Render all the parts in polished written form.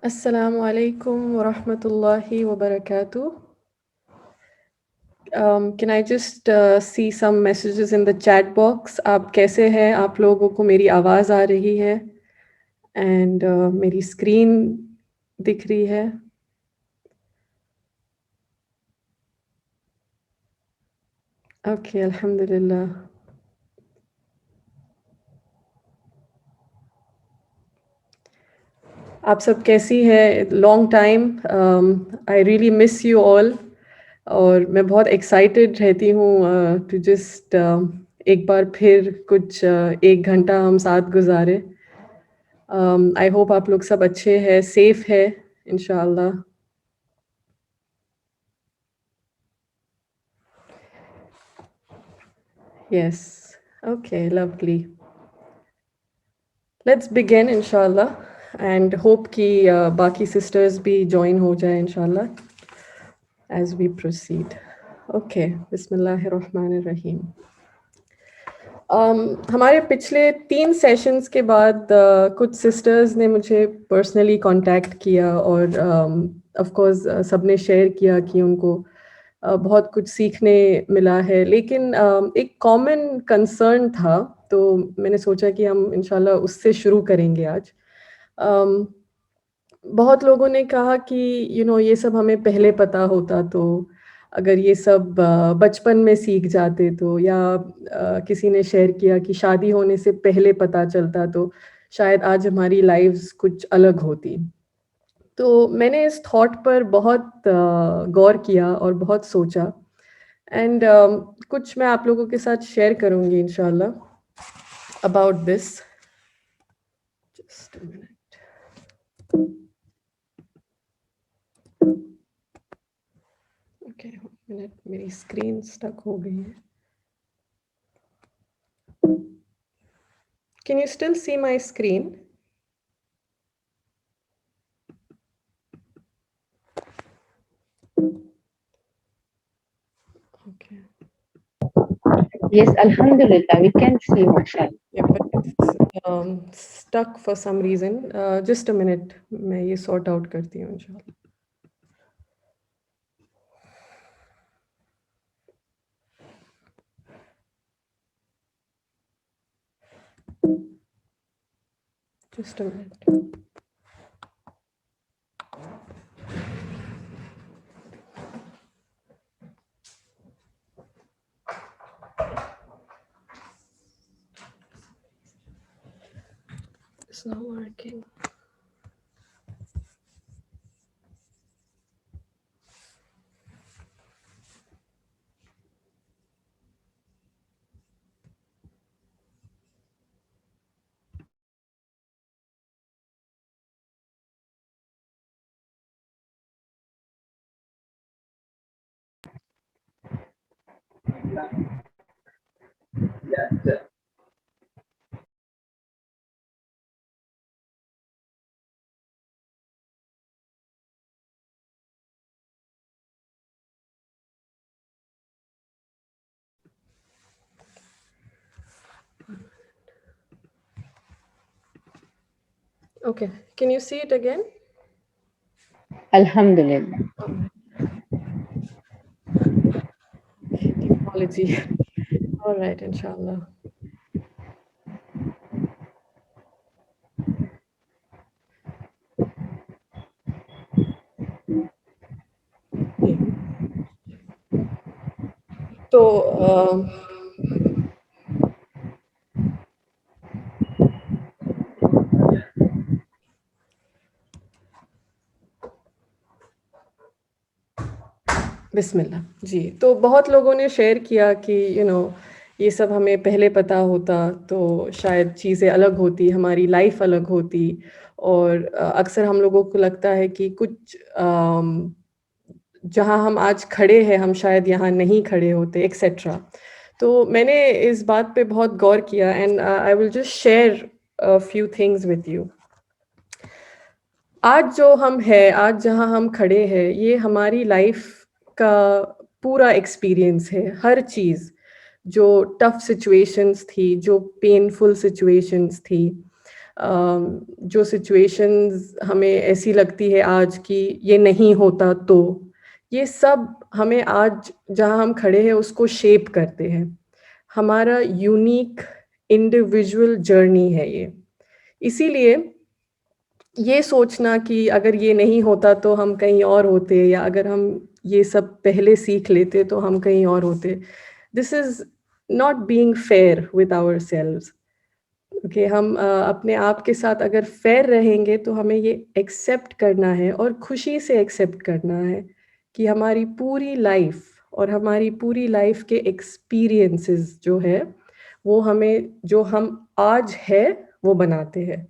Assalamu alaikum wa rahmatullahi wa barakatuh. Can I just see some messages in the chat box? आप कैसे हैं? आप लोगों को मेरी आवाज़ आ रही है? एंड मेरी स्क्रीन दिख रही है? ओके, अल्हम्दुलिल्लाह। आप सब कैसी हैं? Long time, I really miss you all. और मैं बहुत एक्साइटेड रहती हूँ टू जस्ट एक बार फिर कुछ 1 घंटा हम साथ गुज़ारें। आई होप आप लोग सब अच्छे हैं, सेफ है इंशाल्लाह। Yes, okay, lovely. Let's begin इंशाल्लाह एंड होप कि बाकी सिस्टर्स भी जॉइन हो जाए इंशाल्लाह एज वी प्रोसीड। ओके, बिस्मिल्लाहिर्रहमानिर्रहीम। हमारे पिछले 3 सेशंस के बाद कुछ सिस्टर्स ने मुझे पर्सनली कांटेक्ट किया और ऑफ कोर्स सबने शेयर किया कि उनको बहुत कुछ सीखने मिला है, लेकिन एक कॉमन कंसर्न था, तो मैंने सोचा कि हम इंशाल्लाह उससे शुरू करेंगे आज। अम, बहुत लोगों ने कहा कि ये सब हमें पहले पता होता तो अगर ये सब बचपन में सीख जाते तो, या किसी ने शेयर किया कि शादी होने से पहले पता चलता तो शायद आज हमारी लाइव्स कुछ अलग होती। तो मैंने इस थॉट पर बहुत गौर किया और बहुत सोचा एंड कुछ मैं आप लोगों के साथ शेयर करूँगी इंशाल्लाह about this. Just a minute. Okay, minute, मेरी स्क्रीन स्टक हो गई है। Can you still see my screen? Okay. Yes, Alhamdulillah, we can see, mashallah. Yeah, but it's stuck for some reason. Just a minute, मैं ये sort out करती हूँ इंशाल्लाह। Just a minute. It's not working. Okay, can you see it again? Alhamdulillah. Technology. All right, inshallah. तो बिस्मिल्लाह जी। तो बहुत लोगों ने शेयर किया कि ये सब हमें पहले पता होता तो शायद चीज़ें अलग होती, हमारी लाइफ अलग होती। और अक्सर हम लोगों को लगता है कि कुछ जहाँ हम आज खड़े हैं हम शायद यहाँ नहीं खड़े होते, एक्सेट्रा। तो मैंने इस बात पे बहुत गौर किया and I will just share a few things with you. आज जो हम हैं, आज जहाँ हम खड़े हैं, ये हमारी लाइफ का पूरा एक्सपीरियंस है। हर चीज़, जो टफ सिचुएशंस थी, जो पेनफुल सिचुएशंस थी, जो सिचुएशंस हमें ऐसी लगती है आज कि ये नहीं होता तो ये सब हमें आज जहाँ हम खड़े हैं उसको शेप करते हैं। हमारा यूनिक इंडिविजुअल जर्नी है ये। इसीलिए ये सोचना कि अगर ये नहीं होता तो हम कहीं और होते, या अगर हम ये सब पहले सीख लेते तो हम कहीं और होते, this is not being fair with ourselves. Okay, हम अपने आप के साथ अगर फेयर रहेंगे तो हमें ये एक्सेप्ट करना है और खुशी से एक्सेप्ट करना है कि हमारी पूरी लाइफ और हमारी पूरी लाइफ के एक्सपीरियंसेस जो है वो हमें, जो हम आज है वो बनाते हैं।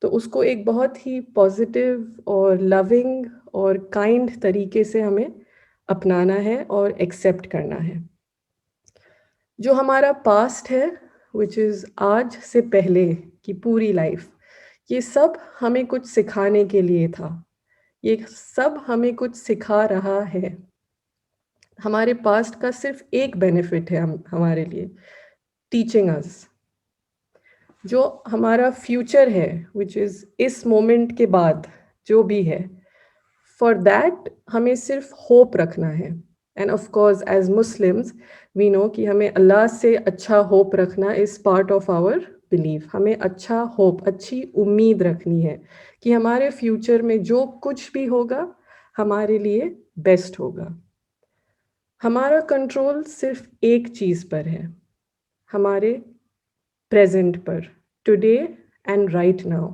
तो उसको एक बहुत ही पॉजिटिव और लविंग और काइंड तरीके से हमें अपनाना है और एक्सेप्ट करना है। जो हमारा पास्ट है, विच इज़ आज से पहले की पूरी लाइफ, ये सब हमें कुछ सिखाने के लिए था। ये सब हमें कुछ सिखा रहा है। हमारे पास्ट का सिर्फ एक बेनिफिट है हमारे लिए, टीचिंग अस। जो हमारा फ्यूचर है, विच इज़ इस मोमेंट के बाद जो भी है, फॉर दैट हमें सिर्फ होप रखना है। And of course as Muslims we know कि हमें अल्लाह से अच्छा होप रखना is part of our belief. हमें अच्छा होप, अच्छी उम्मीद रखनी है कि हमारे फ्यूचर में जो कुछ भी होगा हमारे लिए बेस्ट होगा। हमारा कंट्रोल सिर्फ एक चीज़ पर है, हमारे प्रेजेंट पर, टुडे एंड राइट नाउ।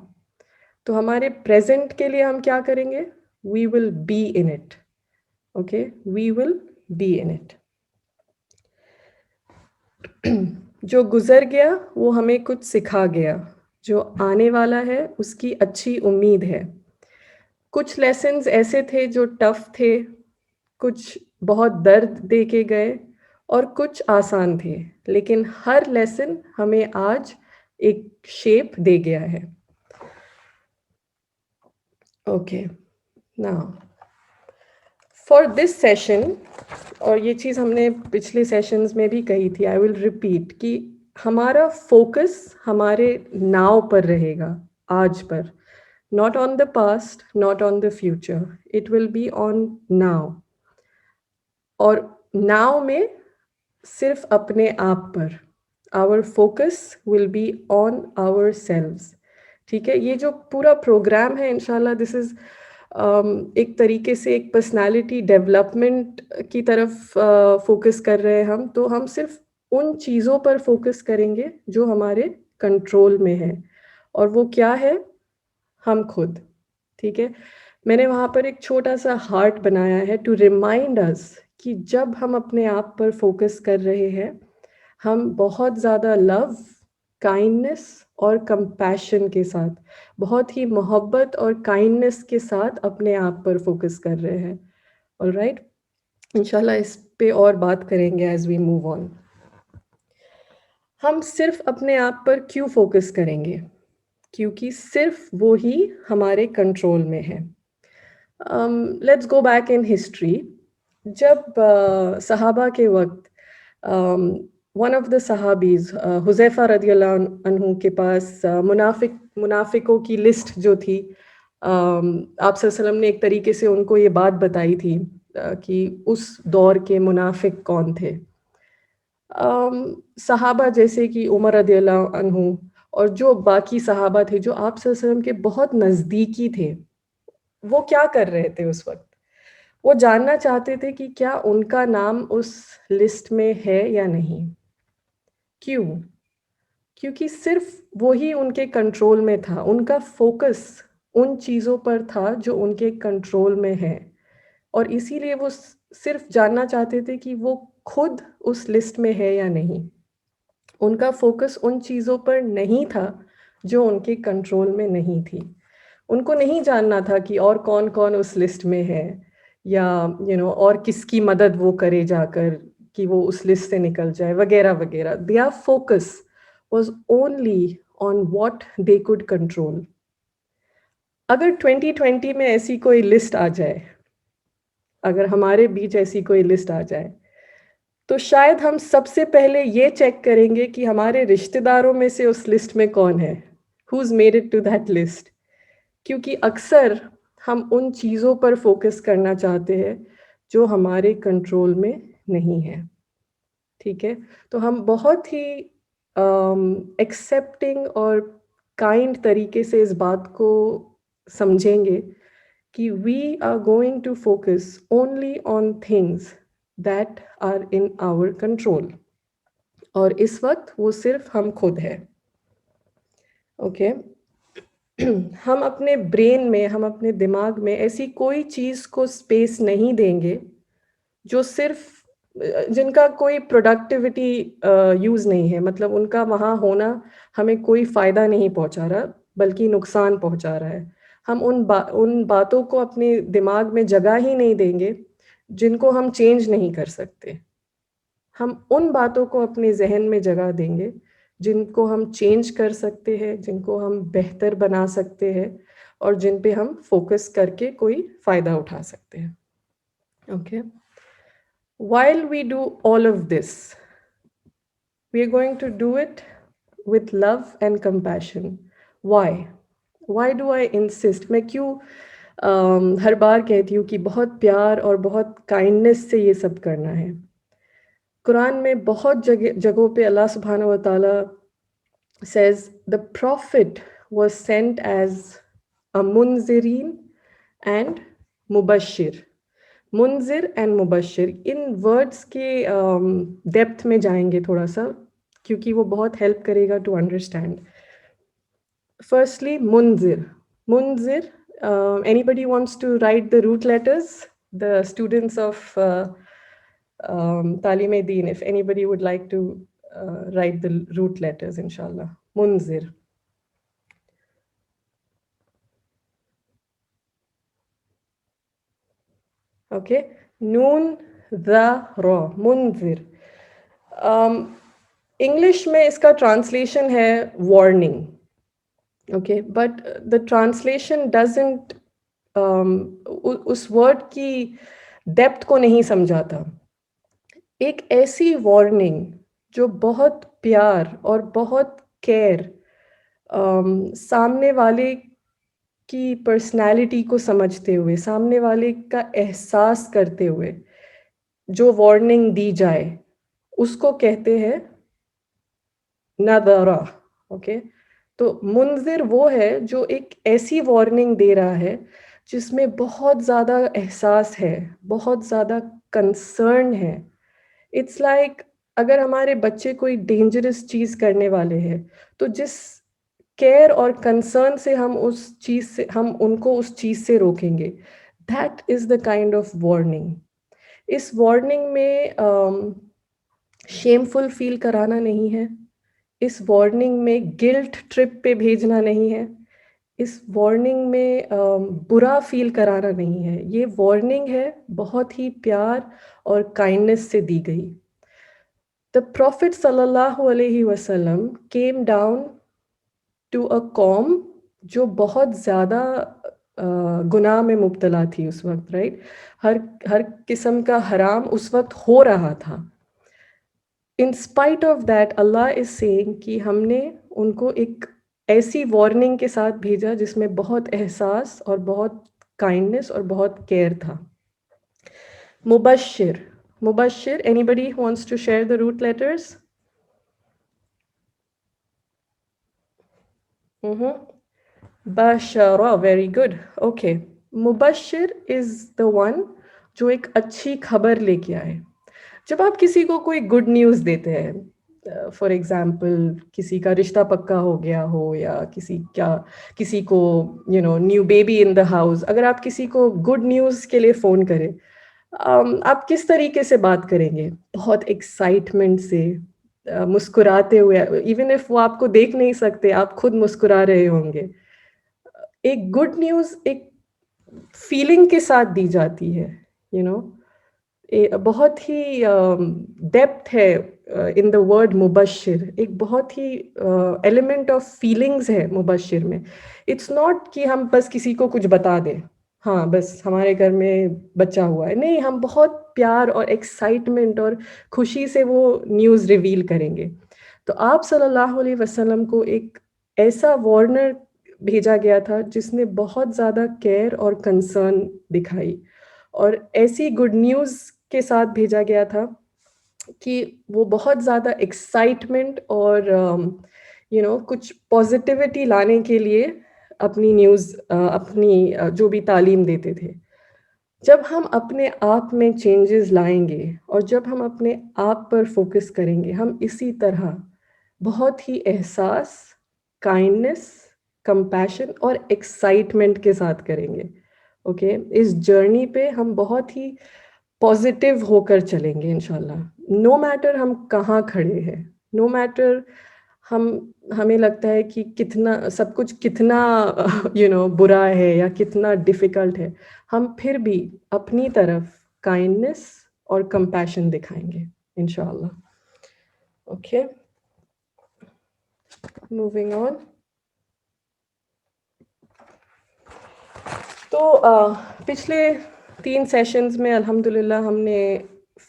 तो हमारे प्रेजेंट के लिए हम क्या करेंगे? We will be in it. Okay, we will be in it. जो गुजर गया वो हमें कुछ सिखा गया, जो आने वाला है उसकी अच्छी उम्मीद है। कुछ लेसन्स ऐसे थे जो टफ थे, कुछ बहुत दर्द दे के गए और कुछ आसान थे, लेकिन हर लेसन हमें आज एक शेप दे गया है। Okay, now for this session, और ये चीज़ हमने पिछले सेशंस में भी कही थी, आई विल रिपीट कि हमारा फोकस हमारे नाव पर रहेगा, आज पर। Not on the past, not on the future, it will be on now. और नाउ में सिर्फ अपने आप पर। Our focus will be on our selves. ठीक है, ये जो पूरा प्रोग्राम है इंशाल्लाह दिस इज़ एक तरीके से एक पर्सनालिटी डेवलपमेंट की तरफ फोकस कर रहे हैं हम। तो हम सिर्फ उन चीज़ों पर फोकस करेंगे जो हमारे कंट्रोल में है, और वो क्या है? हम खुद। ठीक है, मैंने वहाँ पर एक छोटा सा हार्ट बनाया है टू रिमाइंड अस कि जब हम अपने आप पर फोकस कर रहे हैं, हम बहुत ज़्यादा लव, काइंडनेस और कंपैशन के साथ, बहुत ही मोहब्बत और काइंडनेस के साथ अपने आप पर फोकस कर रहे हैं। ऑलराइट, इंशाल्लाह इस पे और बात करेंगे एज वी मूव ऑन। हम सिर्फ अपने आप पर क्यों फोकस करेंगे? क्योंकि सिर्फ वो ही हमारे कंट्रोल में है। Let's go back in history. जब सहाबा के वक्त वन ऑफ द सहाबीज हुज़ैफा रदियल्लाहु अन्हु के पास मुनाफिकों की लिस्ट जो थी, आप सल्लल्लाहु ने एक तरीके से उनको ये बात बताई थी कि उस दौर के मुनाफिक कौन थे। सहाबा जैसे कि उमर रदियल्लाहु अन्हु और जो बाकी सहाबा थे जो आप सल्लल्लाहु के बहुत नज़दीकी थे, वो क्या कर रहे थे उस वक़्त? वो जानना चाहते थे कि क्या उनका नाम उस लिस्ट में है या नहीं। क्यों? क्योंकि सिर्फ़ वो ही उनके कंट्रोल में था, उनका फ़ोकस उन चीज़ों पर था जो उनके कंट्रोल में है, और इसीलिए वो सिर्फ़ जानना चाहते थे कि वो खुद उस लिस्ट में है या नहीं। उनका फ़ोकस उन चीज़ों पर नहीं था जो उनके कंट्रोल में नहीं थी। उनको नहीं जानना था कि और कौन-कौन उस लिस्ट में है, या और किसकी मदद वो करे जाकर कि वो उस लिस्ट से निकल जाए, वगैरह-वगैरह। There focus was only on what they could control. अगर 2020 में ऐसी कोई लिस्ट आ जाए, अगर हमारे बीच ऐसी कोई लिस्ट आ जाए, तो शायद हम सबसे पहले ये चेक करेंगे कि हमारे रिश्तेदारों में से उस लिस्ट में कौन है, who's made it to that list? क्योंकि अक्सर हम उन चीज़ों पर फ़ोकस करना चाहते हैं जो हमारे कंट्रोल में नहीं है, ठीक है? तो हम बहुत ही एक्सेप्टिंग और काइंड तरीके से इस बात को समझेंगे कि we are going to focus only on things that are in our control और इस वक़्त वो सिर्फ़ हम खुद हैं, ओके? हम अपने ब्रेन में, हम अपने दिमाग में ऐसी कोई चीज़ को स्पेस नहीं देंगे, जो सिर्फ़ जिनका कोई प्रोडक्टिविटी यूज़ नहीं है, मतलब उनका वहाँ होना हमें कोई फ़ायदा नहीं पहुँचा रहा, बल्कि नुकसान पहुँचा रहा है। हम उन बातों को अपने दिमाग में जगह ही नहीं देंगे, जिनको हम चेंज नहीं कर सकते। हम उन बातों को अपने ज़हन में जगह देंगे, जिनको हम चेंज कर सकते हैं, जिनको हम बेहतर बना सकते हैं और जिन पे हम फ़ोकस करके कोई फ़ायदा उठा सकते हैं। Okay? While we do all of this, we are going to do it with love and compassion. Why? Why do I insist? मैं क्यों हर बार कहती हूँ कि बहुत प्यार और बहुत काइंडनेस से ये सब करना है। कुरान में बहुत जगहों पे अल्लाह सुब्हानहू व तआला says the prophet was sent as a munzirin and mubashir. मुंज़िर एंड मुबश्शिर इन वर्ड्स के डेप्थ में जाएँगे थोड़ा-सा क्योंकि वो बहुत हेल्प करेगा टू अंडरस्टैंड। फर्स्टली मुंज़िर, मुंज़िर anybody wants to write the root letters? The students of Talim-e-Deen, if anybody would like to write the root letters, inshallah. Munzir. Okay, Noon, Ra, Ra, Munzir. English में इसका translation है warning, okay, but the translation doesn't उस word की depth को नहीं समझाता। एक ऐसी वार्निंग जो बहुत प्यार और बहुत केयर सामने वाले की पर्सनैलिटी को समझते हुए, सामने वाले का एहसास करते हुए जो वार्निंग दी जाए, उसको कहते हैं नज़रा, ओके? तो मुंज़िर वो है जो एक ऐसी वार्निंग दे रहा है, जिसमें बहुत ज़्यादा एहसास है, बहुत ज़्यादा कंसर्न है। इट्स लाइक अगर हमारे बच्चे कोई डेंजरस चीज़ करने वाले हैं, तो जिस केयर और कंसर्न से हम उनको उस चीज़ से रोकेंगे, that is the kind of warning. इस वार्निंग में शेमफुल फ़ील कराना नहीं है। इस वार्निंग में गिल्ट ट्रिप पे भेजना नहीं है। इस वार्निंग में बुरा फ़ील कराना नहीं है। ये वार्निंग है बहुत ही प्यार और काइंडनेस से दी गई। द प्रॉफिट सल्लल्लाहु अलैहि वसल्लम केम डाउन टू अ कौम जो बहुत ज़्यादा गुनाह में मुब्तला थी उस वक़्त, राइट? हर किस्म का हराम उस वक़्त हो रहा था। In spite of that Allah is saying कि हमने उनको एक ऐसी वार्निंग के साथ भेजा जिसमें बहुत एहसास और बहुत काइंडनेस और बहुत केयर था। मुबश्शिर, मुबश्शिर, anybody who wants to share the root letters? Bushra, very good, okay. मुबश्शिर इज़ द वन जो एक अच्छी खबर लेके आए। जब आप किसी को कोई गुड न्यूज़ देते हैं, फॉर एग्ज़ाम्पल किसी का रिश्ता पक्का हो गया हो या किसी को new baby in the house, अगर आप किसी को गुड न्यूज़ के लिए फ़ोन करें, आप किस तरीके से बात करेंगे? बहुत एक्साइटमेंट से, मुस्कुराते हुए, इवन इफ वो आपको देख नहीं सकते, आप खुद मुस्कुरा रहे होंगे। एक गुड न्यूज़ एक फीलिंग के साथ दी जाती है, यू नो बहुत ही डेप्थ है इन द वर्ड मुबश्शिर, एक बहुत ही एलिमेंट ऑफ फीलिंग्स है मुबश्शिर में। इट्स नॉट कि हम बस किसी को कुछ बता दें, हाँ, बस हमारे घर में बच्चा हुआ है। नहीं, हम बहुत प्यार और एक्साइटमेंट और खुशी से वो न्यूज़ रिवील करेंगे। तो आप सल्लल्लाहु अलैहि वसल्लम को एक ऐसा वार्नर भेजा गया था जिसने बहुत ज़्यादा केयर और कंसर्न दिखाई, और ऐसी गुड न्यूज़ के साथ भेजा गया था कि वो बहुत ज़्यादा एक्साइटमेंट और कुछ पॉजिटिविटी लाने के लिए अपनी जो भी तालीम देते थे। जब हम अपने आप में चेंजेस लाएँगे और जब हम अपने आप पर फ़ोकस करेंगे, हम इसी तरह बहुत ही एहसास, काइंडनेस, कंपैशन और एक्साइटमेंट के साथ करेंगे, ओके? इस जर्नी पे हम बहुत ही पॉज़िटिव होकर चलेंगे इंशाल्लाह। नो मैटर हम कहाँ खड़े हैं, नो मैटर हमें लगता है कि कितना सब कुछ कितना बुरा है या कितना डिफ़िकल्ट है, हम फिर भी अपनी तरफ काइंडनेस और कंपैशन दिखाएँगे इंशाल्लाह। Okay, moving on. तो पिछले 3 सेशंस में अल्हम्दुलिल्लाह हमने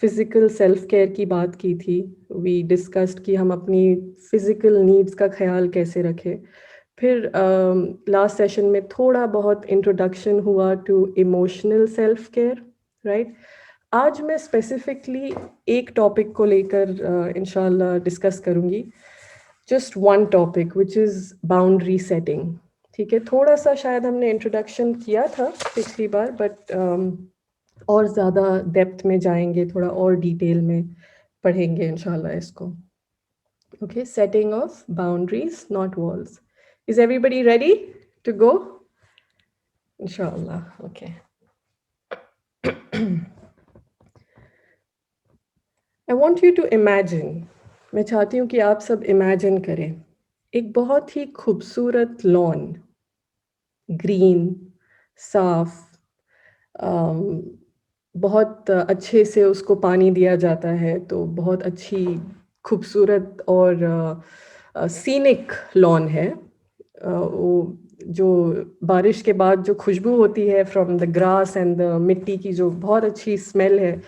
फ़िज़िकल सेल्फ केयर की बात की थी। वी डिस्कस्ड कि हम अपनी फ़िज़िकल नीड्स का ख़्याल कैसे रखें। फिर लास्ट सेशन में थोड़ा बहुत इंट्रोडक्शन हुआ to emotional self care, right? आज मैं स्पेसिफिकली एक टॉपिक को लेकर इंशाल्लाह डिस्कस करूँगी। Just one topic which is boundary setting. ठीक है, थोड़ा सा शायद हमने इंट्रोडक्शन किया था पिछली बार, बट और ज़्यादा डेप्थ में जाएंगे, थोड़ा और डिटेल में पढ़ेंगे इंशाल्लाह इसको। Okay, setting of boundaries, not walls. Is everybody ready to go? Inshallah. Okay. I want you to imagine. मैं चाहती हूँ कि आप सब इमेजिन करें एक बहुत ही खूबसूरत लॉन, ग्रीन, साफ, बहुत अच्छे से उसको पानी दिया जाता है, तो बहुत अच्छी खूबसूरत और सीनिक लॉन है। वो जो बारिश के बाद जो खुशबू होती है from the grass and the मिट्टी की, जो बहुत अच्छी स्मेल है,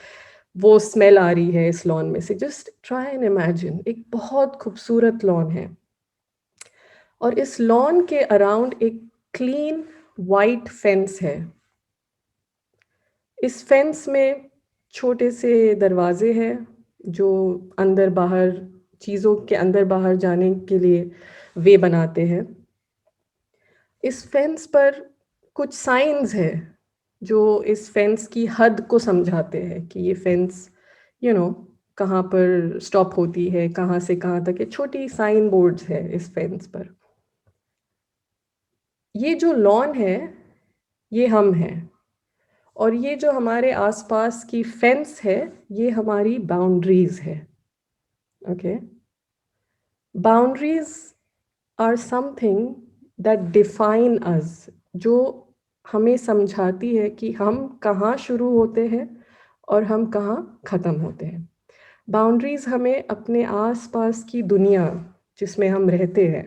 वो स्मेल आ रही है इस लॉन में से। जस्ट ट्राई एंड इमेजिन, एक बहुत खूबसूरत लॉन है और इस लॉन के अराउंड एक क्लीन वाइट फेंस है। इस फेंस में छोटे से दरवाजे हैं जो अंदर बाहर चीज़ों के अंदर बाहर जाने के लिए वे बनाते हैं। इस फेंस पर कुछ साइंस है जो इस फेंस की हद को समझाते हैं कि ये फेंस कहाँ पर स्टॉप होती है, कहाँ से कहाँ तक है। छोटी साइन बोर्ड्स है इस फेंस पर। ये जो लॉन है, ये हम हैं, और ये जो हमारे आसपास की फेंस है, ये हमारी बाउंड्रीज है। Okay, boundaries are something that define us, जो हमें समझाती है कि हम कहाँ शुरू होते हैं और हम कहाँ ख़त्म होते हैं। बाउंड्रीज हमें अपने आसपास की दुनिया जिसमें हम रहते हैं,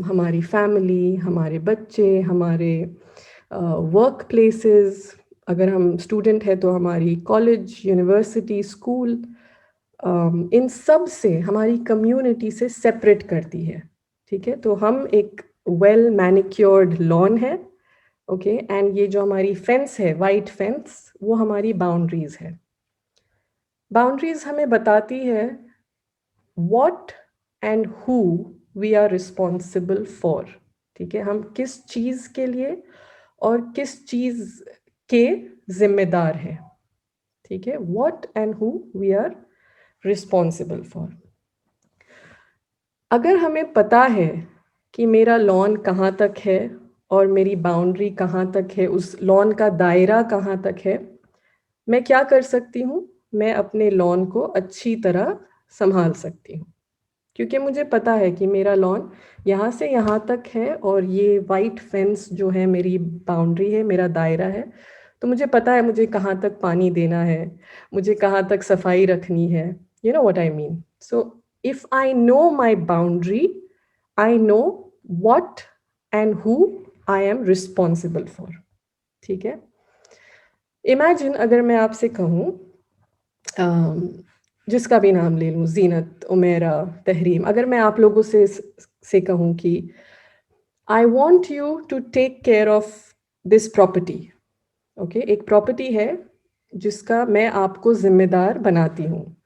हमारी फैमिली, हमारे बच्चे, हमारे वर्क प्लेसेस, अगर हम स्टूडेंट हैं तो हमारी कॉलेज, यूनिवर्सिटी, स्कूल, इन सब से, हमारी कम्युनिटी से सेपरेट करती है। ठीक है, तो हम एक वेल मैनिक्योर्ड लॉन है, ओके, एंड ये जो हमारी फेंस है, वाइट फेंस, वो हमारी बाउंड्रीज है। बाउंड्रीज हमें बताती है what and who we are responsible for। ठीक है, हम किस चीज़ के लिए और किस चीज़ के जिम्मेदार हैं। ठीक है, what and who we are responsible for। अगर हमें पता है कि मेरा लॉन कहाँ तक है और मेरी बाउंड्री कहाँ तक है, उस लॉन का दायरा कहाँ तक है, मैं क्या कर सकती हूँ? मैं अपने लॉन को अच्छी तरह संभाल सकती हूँ, क्योंकि मुझे पता है कि मेरा लॉन यहाँ से यहाँ तक है और ये वाइट फेंस जो है मेरी बाउंड्री है, मेरा दायरा है। तो मुझे पता है मुझे कहाँ तक पानी देना है, मुझे कहाँ तक सफाई रखनी है। You know what I mean? So if I know my boundary, I know what and who I am responsible for. ठीक है, इमेजिन अगर मैं आपसे कहूँ जिसका भी नाम ले लूँ, ज़ीनत, उमेरा, तहरीम, अगर मैं आप लोगों से कहूँ कि I want you to take care of this property, okay, एक प्रॉपर्टी है जिसका मैं आपको ज़िम्मेदार बनाती हूँ।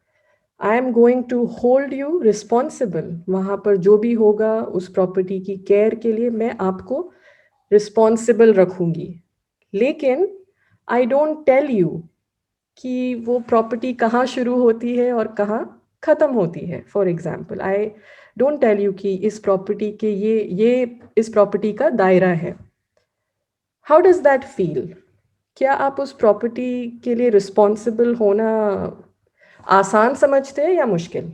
I am going to hold you responsible, वहाँ पर जो भी होगा उस प्रॉपर्टी की केयर के लिए मैं आपको रिस्पॉन्सिबल रखूँगी। लेकिन आई डोंट टेल यू कि वो प्रॉपर्टी कहाँ शुरू होती है और कहाँ ख़त्म होती है। For example, I don't tell you कि इस प्रॉपर्टी के ये इस प्रॉपर्टी का दायरा है। How does that feel? क्या आप उस प्रॉपर्टी के लिए रिस्पॉन्सिबल होना आसान समझते हैं या मुश्किल?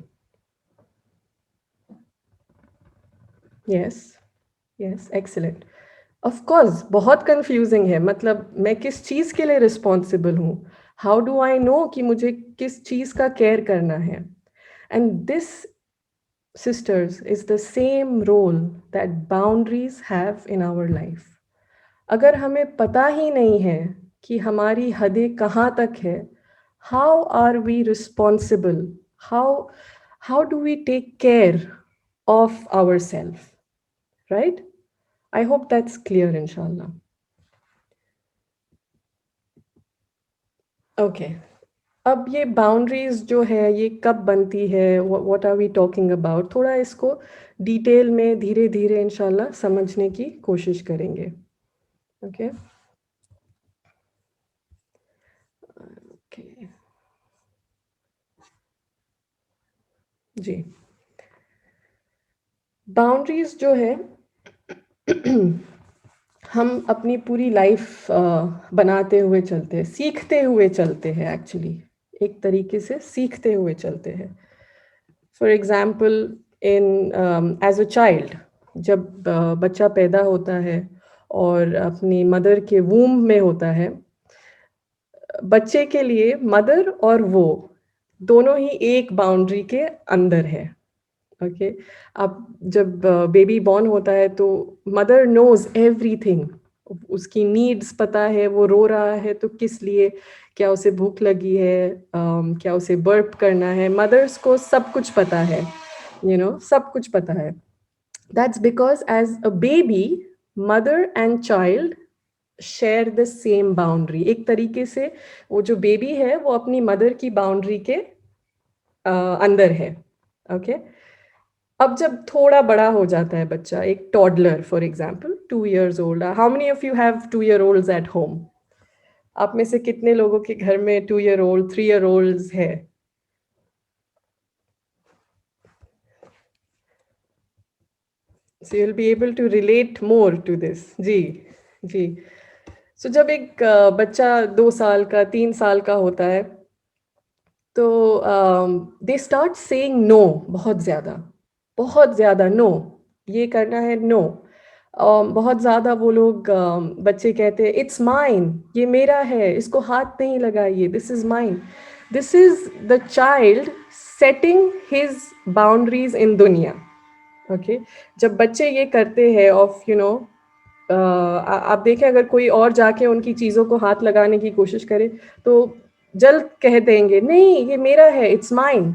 Yes, yes, excellent. Of course बहुत कन्फ्यूजिंग है, मतलब मैं किस चीज़ के लिए रिस्पॉन्सिबल हूँ? हाउ डू आई नो कि मुझे किस चीज़ का केयर करना है? And this, sisters, is the same role that boundaries have in our life. अगर हमें पता ही नहीं है कि हमारी हदें कहाँ तक है, how are we responsible? How do we take care of ourselves, right? I hope that's clear, inshallah. Okay. अब ये बाउंड्रीज जो है ये कब बनती है, what are we talking about, थोड़ा इसको डिटेल में धीरे धीरे इंशाल्लाह समझने की कोशिश करेंगे। ओके, ओके, जी। बाउंड्रीज जो है हम अपनी पूरी लाइफ बनाते हुए चलते हैं, सीखते हुए चलते हैं, एक्चुअली एक तरीके से सीखते हुए चलते हैं। For example, in as a child, जब बच्चा पैदा होता है और अपनी मदर के वूम में होता है, बच्चे के लिए मदर और वो दोनों ही एक बाउंड्री के अंदर है। ओके, अब जब बेबी बॉर्न होता है तो मदर नोज एवरीथिंग, उसकी नीड्स पता है, वो रो रहा है तो किस लिए, क्या उसे भूख लगी है, क्या उसे बर्प करना है, मदर्स को सब कुछ पता है, सब कुछ पता है। That's because as a baby mother and child share the same boundary. एक तरीके से वो जो बेबी है वो अपनी मदर की बाउंड्री के अंदर है। ओके, अब जब थोड़ा बड़ा हो जाता है बच्चा, एक toddler for example 2 years old, how many of you have 2 year olds at home? आप में से कितने लोगों के घर में 2 year old 3 year olds है? So you'll be able to relate more to this. Ji, ji. So जब एक बच्चा 2 साल का 3 साल का होता है तो दे स्टार्ट सेइंग नो, बहुत ज़्यादा नो, ये करना है नो। बहुत ज़्यादा वो लोग बच्चे कहते हैं इट्स माइन, ये मेरा है, इसको हाथ नहीं लगाइए, this is mine. This is the child setting his boundaries in दुनिया। ओके, जब बच्चे ये करते हैं ऑफ आप देखें अगर कोई और जाके उनकी चीज़ों को हाथ लगाने की कोशिश करे तो जल्द कह देंगे नहीं ये मेरा है, it's mine.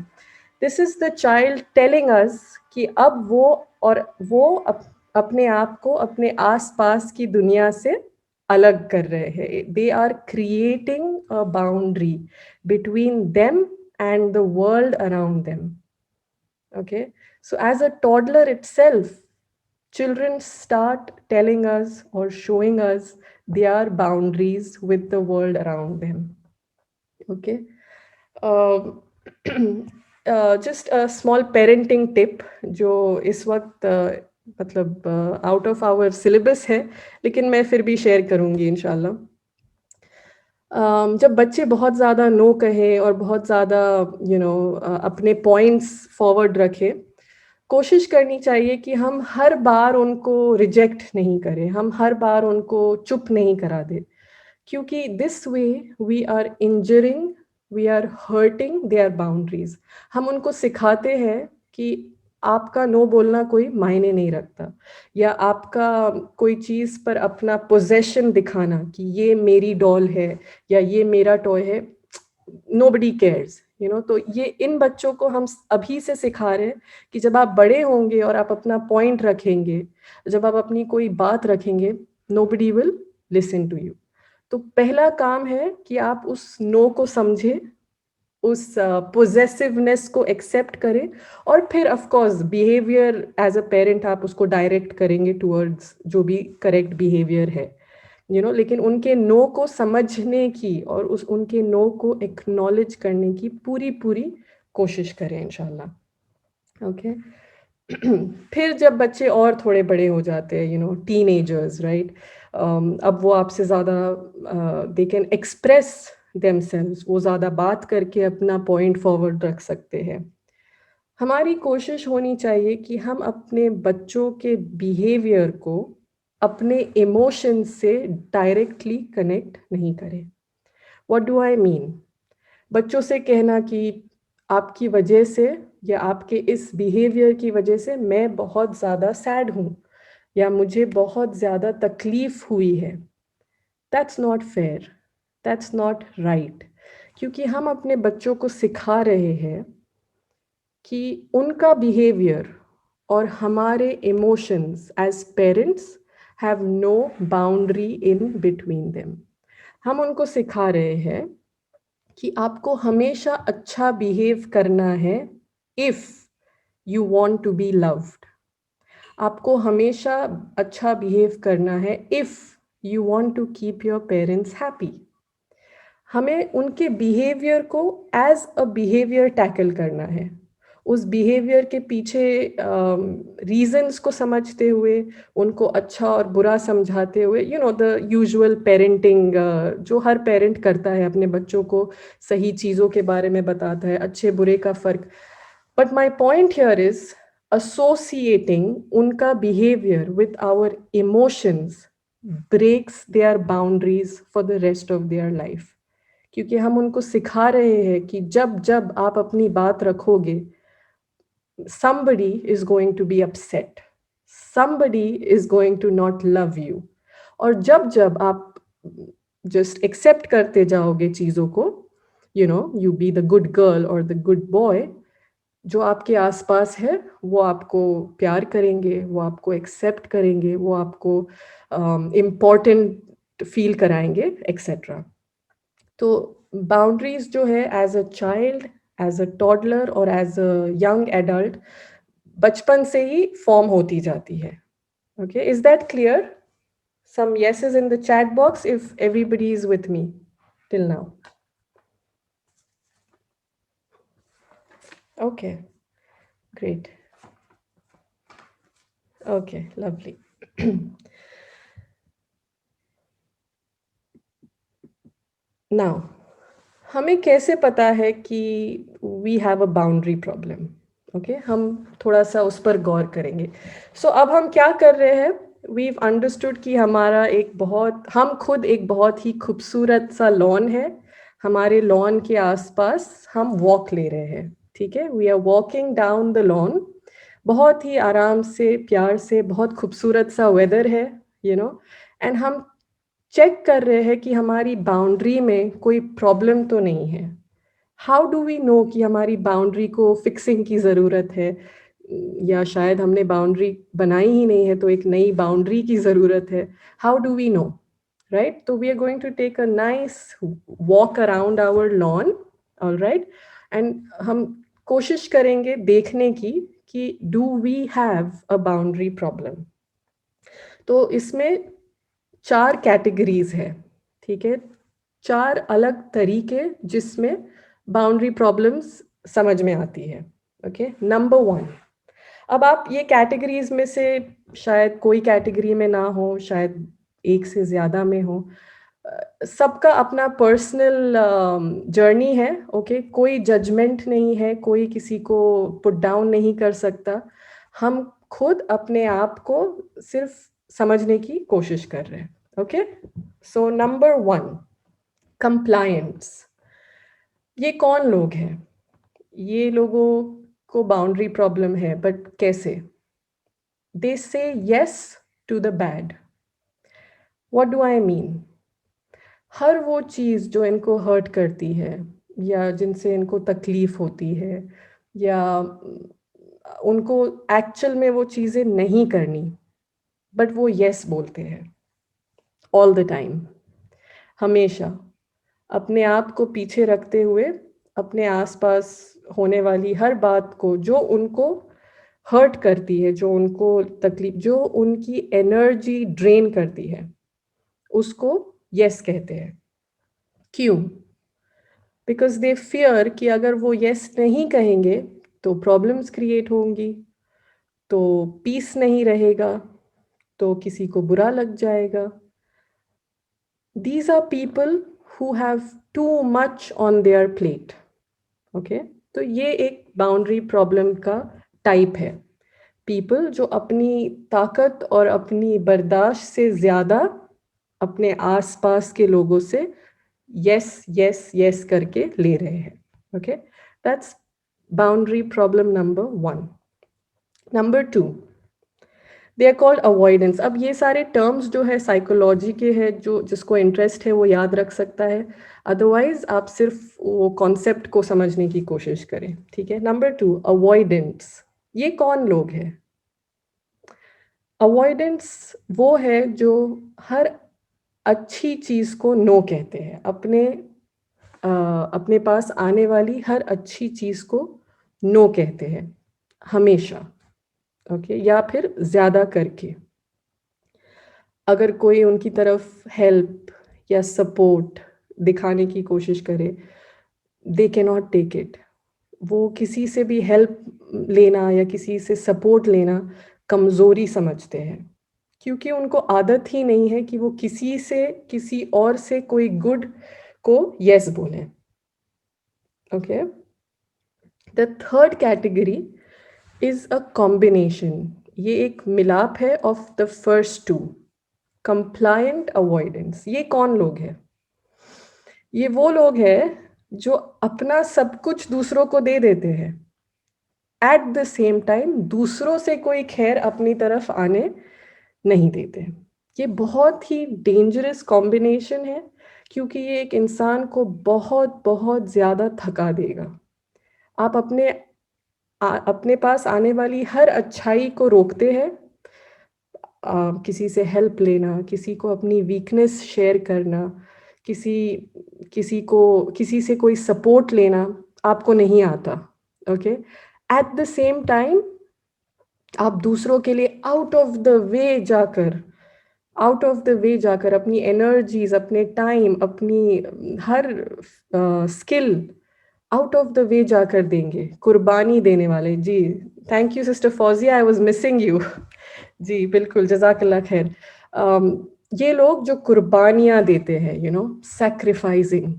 This is the child telling us कि अब वो अपने आप को अपने आसपास की दुनिया से अलग कर रहे हैं। They are creating a boundary between them and the world around them. Okay, so as a toddler itself, children start telling us or showing us their boundaries with the world around them. Okay, um, just a small parenting tip जो इस वक्त मतलब out of our syllabus है, लेकिन मैं फिर भी share करूँगी इंशाल्लाह। जब बच्चे बहुत ज़्यादा नो कहें और बहुत ज़्यादा अपने पॉइंट्स फॉरवर्ड रखें, कोशिश करनी चाहिए कि हम हर बार उनको रिजेक्ट नहीं करें, हम हर बार उनको चुप नहीं करा दें, क्योंकि this way we are injuring, we are hurting their boundaries. हम उनको सिखाते हैं कि आपका नो बोलना कोई मायने नहीं रखता, या आपका कोई चीज़ पर अपना पोजेशन दिखाना कि ये मेरी डॉल है या ये मेरा टॉय है, नोबडी केयर्स, तो ये इन बच्चों को हम अभी से सिखा रहे हैं कि जब आप बड़े होंगे और आप अपना पॉइंट रखेंगे, जब आप अपनी कोई बात रखेंगे, nobody will listen to you. तो पहला काम है कि आप उस नो को समझें, उस पोजेसिवनेस को एक्सेप्ट करें, और फिर of course behaviour as a parent आप उसको डायरेक्ट करेंगे टुवर्ड्स जो भी करेक्ट बिहेवियर है, लेकिन उनके नो को समझने की और उनके नो को एक्नॉलेज करने की पूरी पूरी कोशिश करें इंशाल्लाह। ओके। फिर जब बच्चे और थोड़े बड़े हो जाते हैं, टीनेजर्स, राइट, अब वो आपसे ज़्यादा दे कैन एक्सप्रेस देमसेल्व्स, वो ज़्यादा बात करके अपना पॉइंट फॉरवर्ड रख सकते हैं। हमारी कोशिश होनी चाहिए कि हम अपने बच्चों के बिहेवियर को अपने इमोशंस से डायरेक्टली कनेक्ट नहीं करें। What do I mean? बच्चों से कहना कि आपकी वजह से या आपके इस बिहेवियर की वजह से मैं बहुत ज़्यादा सैड हूँ, या मुझे बहुत ज़्यादा तकलीफ हुई है। That's not fair, that's not right, क्योंकि हम अपने बच्चों को सिखा रहे हैं कि उनका बिहेवियर और हमारे emotions as parents have no boundary in between them. हम उनको सिखा रहे हैं कि आपको हमेशा अच्छा बिहेव करना है if you want to be loved. आपको हमेशा अच्छा बिहेव करना है if you want to keep your parents happy. हमें उनके बिहेवियर को एज अ बिहेवियर टैकल करना है, उस बिहेवियर के पीछे रीजंस को समझते हुए, उनको अच्छा और बुरा समझाते हुए, द यूजुअल पेरेंटिंग जो हर पेरेंट करता है, अपने बच्चों को सही चीज़ों के बारे में बताता है, अच्छे बुरे का फ़र्क। But my point here is associating उनका behaviour with our emotions breaks their boundaries for the rest of their life, क्योंकि हम उनको सिखा रहे हैं कि जब जब आप अपनी बात रखोगे, somebody is going to be upset, somebody is going to not love you, और जब जब आप just accept करते जाओगे चीज़ों को, you be the good girl or the good boy, जो आपके आसपास है वो आपको प्यार करेंगे, वो आपको एक्सेप्ट करेंगे, वो आपको इम्पोर्टेंट फील कराएंगे, एक्सेट्रा। तो बाउंड्रीज जो है as a child, as a toddler और एज अ यंग एडल्ट बचपन से ही फॉर्म होती जाती है। Okay, is that clear? Some yeses in the chat box if everybody is with me till now. Okay, great. Okay, lovely. Now, हमें कैसे पता है कि we have a boundary problem? Okay, हम थोड़ा सा उस पर गौर करेंगे। सो अब हम क्या कर रहे हैं, वीव अंडरस्टूड कि हम खुद एक बहुत ही खूबसूरत सा लॉन है, हमारे लॉन के आसपास हम वॉक ले रहे हैं, ठीक है, we are walking down the lawn, बहुत ही आराम से, प्यार से, बहुत खूबसूरत सा वेदर है, एंड हम चेक कर रहे हैं कि हमारी बाउंड्री में कोई प्रॉब्लम तो नहीं है। हाउ डू वी नो कि हमारी बाउंड्री को फिक्सिंग की ज़रूरत है, या शायद हमने बाउंड्री बनाई ही नहीं है तो एक नई बाउंड्री की ज़रूरत है? How do we know, right? तो we are going to take a nice walk around our lawn, all right, and हम कोशिश करेंगे देखने की कि do we have a boundary problem. तो इसमें 4 कैटेगरीज है, ठीक है, 4 अलग तरीके जिसमें बाउंड्री प्रॉब्लम्स समझ में आती है। ओके, नंबर 1, अब आप ये कैटेगरीज में से शायद कोई कैटेगरी में ना हो, शायद एक से ज़्यादा में हो, सबका अपना पर्सनल जर्नी है। ओके, कोई जजमेंट नहीं है, कोई किसी को पुट डाउन नहीं कर सकता, हम खुद अपने आप को सिर्फ समझने की कोशिश कर रहे हैं। Okay, so number 1, compliance. ये कौन लोग हैं? ये लोगों को बाउंड्री प्रॉब्लम है, बट कैसे? They say yes to the bad. What do I mean? हर वो चीज़ जो इनको हर्ट करती है, या जिनसे इनको तकलीफ होती है, या उनको एक्चुअल में वो चीज़ें नहीं करनी, बट वो यस बोलते हैं ऑल द टाइम, हमेशा अपने आप को पीछे रखते हुए अपने आसपास होने वाली हर बात को जो उनको हर्ट करती है, जो उनको तकलीफ, जो उनकी एनर्जी ड्रेन करती है, उसको यस कहते हैं। क्यों? बिकॉज दे फियर कि अगर वो यस नहीं कहेंगे तो प्रॉब्लम्स क्रिएट होंगी, तो पीस नहीं रहेगा, तो किसी को बुरा लग जाएगा। These are people who have too much on their plate. Okay, तो ये एक बाउंड्री प्रॉब्लम का टाइप है। पीपल जो अपनी ताकत और अपनी बर्दाश्त से ज़्यादा अपने आसपास के लोगों से यस यस यस करके ले रहे हैं। Okay, that's boundary problem number 1। Number 2, they are called avoidance. अब ये सारे टर्म्स जो है साइकोलॉजी के हैं, जो जिसको इंटरेस्ट है वो याद रख सकता है, अदरवाइज आप सिर्फ वो कॉन्सेप्ट को समझने की कोशिश करें। ठीक है। Number 2, avoidance. ये कौन लोग हैं? अवॉइडेंस वो है जो हर अच्छी चीज़ को नो कहते हैं, अपने पास आने वाली हर अच्छी चीज़ को नो कहते हैं हमेशा। ओके, या फिर ज़्यादा करके अगर कोई उनकी तरफ हेल्प या सपोर्ट दिखाने की कोशिश करे, they can not take it. वो किसी से भी हेल्प लेना या किसी से सपोर्ट लेना कमज़ोरी समझते हैं, क्योंकि उनको आदत ही नहीं है कि वो किसी से, किसी और से कोई गुड को यस बोलें। Okay, the third category is a combination. ये एक मिलाप है of the first two, compliant avoidance. ये कौन लोग हैं? ये वो लोग हैं जो अपना सब कुछ दूसरों को दे देते हैं, एट द सेम टाइम दूसरों से कोई खैर अपनी तरफ आने नहीं देते। ये बहुत ही डेंजरस कॉम्बिनेशन है, क्योंकि ये एक इंसान को बहुत बहुत ज़्यादा थका देगा। आप अपने पास आने वाली हर अच्छाई को रोकते हैं, किसी से हेल्प लेना, किसी को अपनी वीकनेस शेयर करना, किसी किसी को किसी से कोई सपोर्ट लेना आपको नहीं आता। Okay, at the same time आप दूसरों के लिए आउट ऑफ द वे जाकर अपनी एनर्जीज, अपने टाइम, अपनी हर skill out of the way जाकर देंगे, कुर्बानी देने वाले। जी, thank you sister Fauzia, I was missing you. जी बिल्कुल, जज़ाकल्लाह खैर। ये लोग जो कुर्बानियाँ देते हैं, you know, sacrificing,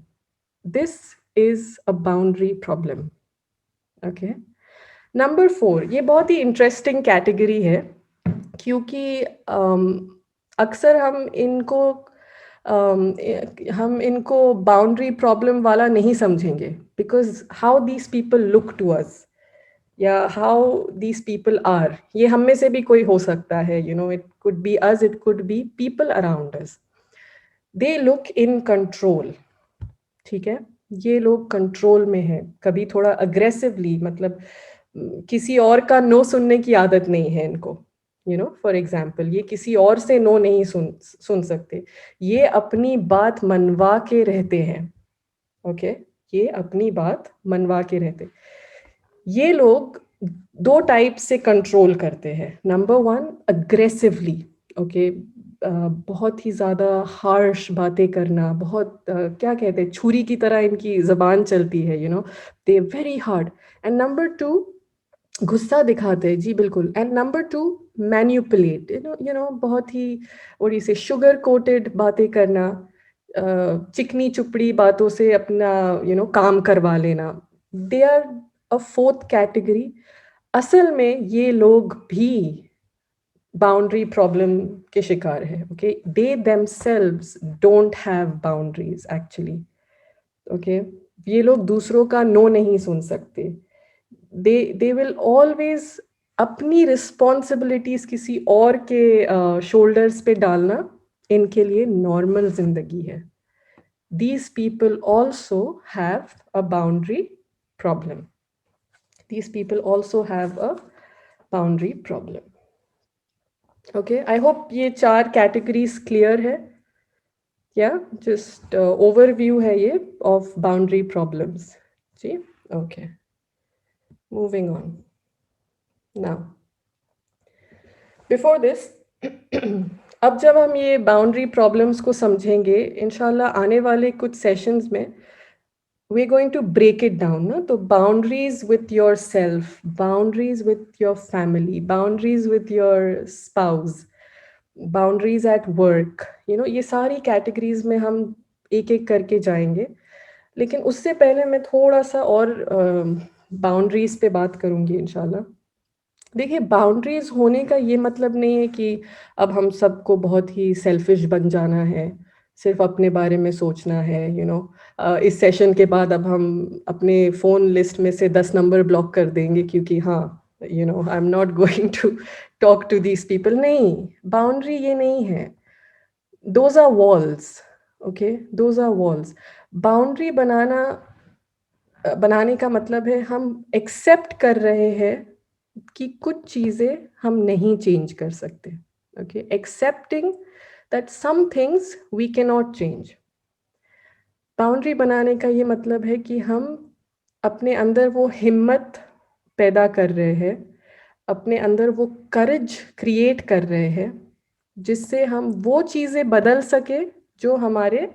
this is a boundary problem. Okay, number 4, ये बहुत ही इंटरेस्टिंग कैटेगरी है, क्योंकि अक्सर हम इनको बाउंड्री प्रॉब्लम वाला नहीं समझेंगे, because how these people look to us या हाउ दीज पीपल आर, ये हम में से भी कोई हो सकता है, you know, it could be us, it could be people around us. They look in control. ठीक है, ये लोग कंट्रोल में है, कभी थोड़ा अग्रेसिवली, मतलब किसी और का नो सुनने की आदत नहीं है इनको। यू नो, फॉर एग्जाम्पल, ये किसी और से नो नहीं सुन सकते, ये अपनी बात मनवा के रहते हैं। ओके, ये अपनी बात मनवा के रहते। ये लोग दो टाइप से कंट्रोल करते हैं। Number 1, aggressively. ओके, बहुत ही ज़्यादा हार्श बातें करना, बहुत क्या कहते हैं, छुरी की तरह इनकी ज़बान चलती है, you know, they very hard. And number 2, गुस्सा दिखाते हैं। जी बिल्कुल। And number 2, manipulate, you know, बहुत ही और इसे शुगर कोटेड बातें करना, चिकनी चुपड़ी बातों से अपना, यू नो, काम करवा लेना। They are a fourth category. असल में ये लोग भी बाउंड्री प्रॉब्लम के शिकार है। Okay, they themselves don't have boundaries actually. Okay, ये लोग दूसरों का नो नहीं सुन सकते। दे विल ऑलवेज अपनी रिस्पॉन्सिबिलिटीज किसी और के शोल्डर्स पे डालना इनके लिए नॉर्मल जिंदगी है। these people also have a boundary problem. These people also have a boundary problem. Okay, I hope ये 4 categories clear है. Yeah, just overview है ये of boundary problems. Ji, okay. Moving on. Now, before this, अब जब हम ये boundary problems को समझेंगे, इंशाल्लाह आने वाले कुछ सेशंस में we're going to break it down. ना? तो boundaries with yourself, boundaries with your family, boundaries with your spouse, boundaries at work, you know, ये सारी categories में हम एक एक करके जाएंगे. लेकिन उससे पहले मैं थोड़ा सा और बाउंड्रीज पे बात करूंगी इंशाल्लाह. देखिए, बाउंड्रीज होने का ये मतलब नहीं है कि अब हम सबको बहुत ही सेल्फिश बन जाना है, सिर्फ अपने बारे में सोचना है, यू नो. इस सेशन के बाद अब हम अपने फ़ोन लिस्ट में से 10 नंबर ब्लॉक कर देंगे क्योंकि हाँ, you know, I am not going to talk to these people. नहीं, बाउंड्री ये नहीं है. Those are walls. Okay, those are walls. Boundary बनाने का मतलब है हम एक्सेप्ट कर रहे हैं कि कुछ चीज़ें हम नहीं चेंज कर सकते. Okay, accepting that some things we can not change. Boundary बनाने का ये मतलब है कि हम अपने अंदर वो हिम्मत पैदा कर रहे हैं, अपने अंदर वो करेज क्रिएट कर रहे हैं, जिससे हम वो चीज़ें बदल सके जो हमारे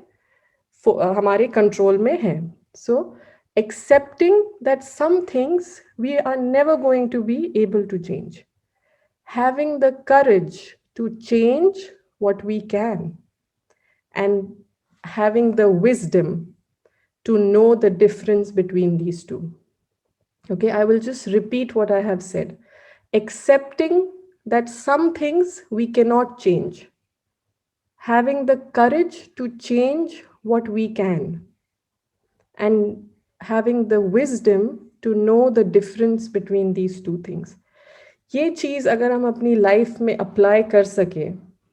कंट्रोल में है. सो accepting that some things we are never going to be able to change. Having the courage to change what we can, and having the wisdom to know the difference between these two. Okay, I will just repeat what I have said. Accepting that some things we cannot change. Having the courage to change what we can, and having the wisdom to know the difference between these two things. ये चीज़ अगर हम अपनी life में apply कर सके,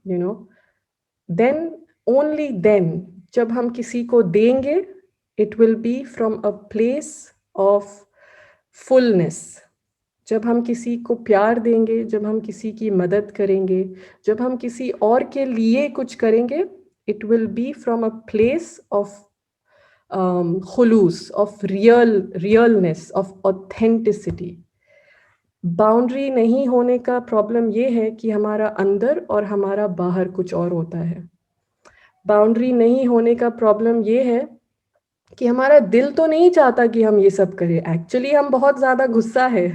you know, then only then जब हम किसी को देंगे, it will be from a place of fullness. जब हम किसी को प्यार देंगे, जब हम किसी की मदद करेंगे, जब हम किसी और के लिए कुछ करेंगे, it will be from a place of खुलूस, of realness, of authenticity. Boundary नहीं होने का प्रॉब्लम ये है कि हमारा अंदर और हमारा बाहर कुछ और होता है. बाउंड्री नहीं होने का प्रॉब्लम ये है कि हमारा दिल तो नहीं चाहता कि हम ये सब करें. एक्चुअली हम बहुत ज़्यादा गुस्सा है,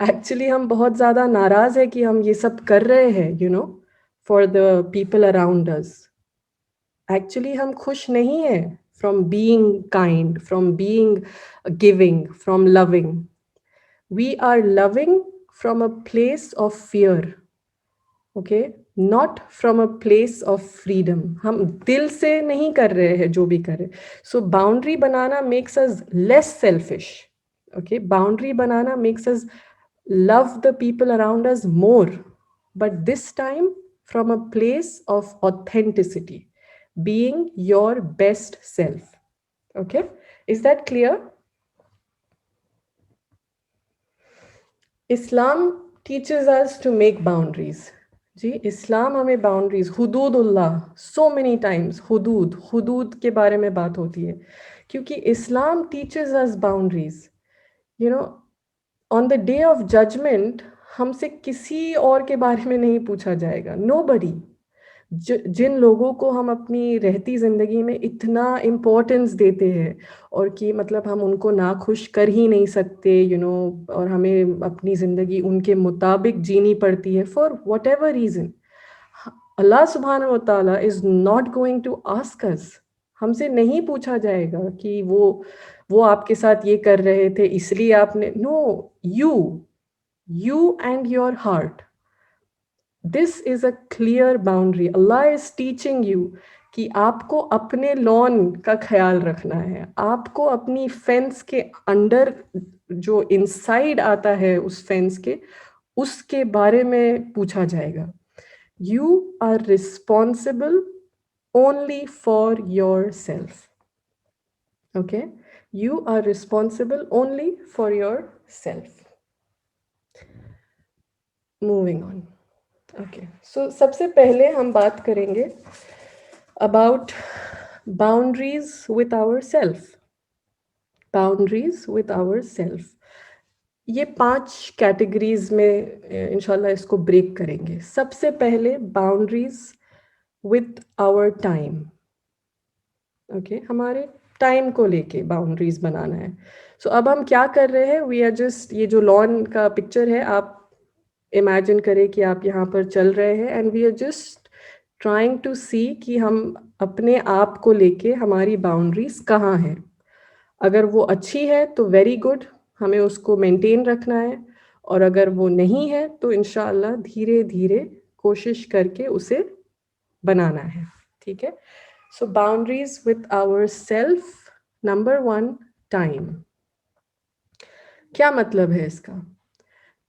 एक्चुअली हम बहुत ज़्यादा नाराज़ है कि हम ये सब कर रहे हैं, you no, for the people around us. Actually हम खुश नहीं है from being kind, from being giving, from loving. We are loving from a place of fear, okay, not from a place of freedom. हम दिल से नहीं कर रहे हैं जो भी कर रहे. So boundary banana makes us less selfish. Okay, boundary banana makes us love the people around us more, but this time from a place of authenticity, being your best self. Okay, is that clear? Islam teaches us to make boundaries. जी, इस्लाम हमें boundaries, हुदूदुल्लाह, so many times हुदूद के बारे में बात होती है क्योंकि इस्लाम teaches us boundaries. You know, on the day of judgment हमसे किसी और के बारे में नहीं पूछा जाएगा. Nobody. जिन लोगों को हम अपनी रहती ज़िंदगी में इतना इम्पोर्टेंस देते हैं और कि मतलब हम उनको नाखुश कर ही नहीं सकते, यू नो, और हमें अपनी ज़िंदगी उनके मुताबिक जीनी पड़ती है फॉर व्हाटएवर रीज़न. अल्लाह सुब्हानहू व तआला is not going to ask us. हमसे नहीं पूछा जाएगा कि वो आपके साथ ये कर रहे थे इसलिए आपने. No, you and your heart. This is a clear boundary. Allah is teaching you कि आपको अपने लॉन का ख्याल रखना है. आपको अपनी फेंस के अंडर जो इनसाइड आता है उस फेंस के, उसके बारे में पूछा जाएगा. You are responsible only for yourself. Okay, you are responsible only for yourself. Moving on. Okay, so सबसे पहले हम बात करेंगे about boundaries with ourself. Boundaries with ourself. ये 5 कैटेगरीज में इंशाल्लाह इसको ब्रेक करेंगे. सबसे पहले boundaries with our time. Okay, हमारे टाइम को लेके बाउंड्रीज बनाना है. सो अब हम क्या कर रहे हैं, वी आर जस्ट, ये जो लॉन का पिक्चर है आप इमेजिन करें कि आप यहाँ पर चल रहे हैं and we are just trying to see कि हम अपने आप को लेके हमारी बाउंड्रीज कहाँ हैं. अगर वो अच्छी है तो वेरी गुड, हमें उसको मेंटेन रखना है, और अगर वो नहीं है तो इंशाअल्लाह धीरे धीरे कोशिश करके उसे बनाना है. ठीक है. So boundaries with our self. Number 1, time. क्या मतलब है इसका?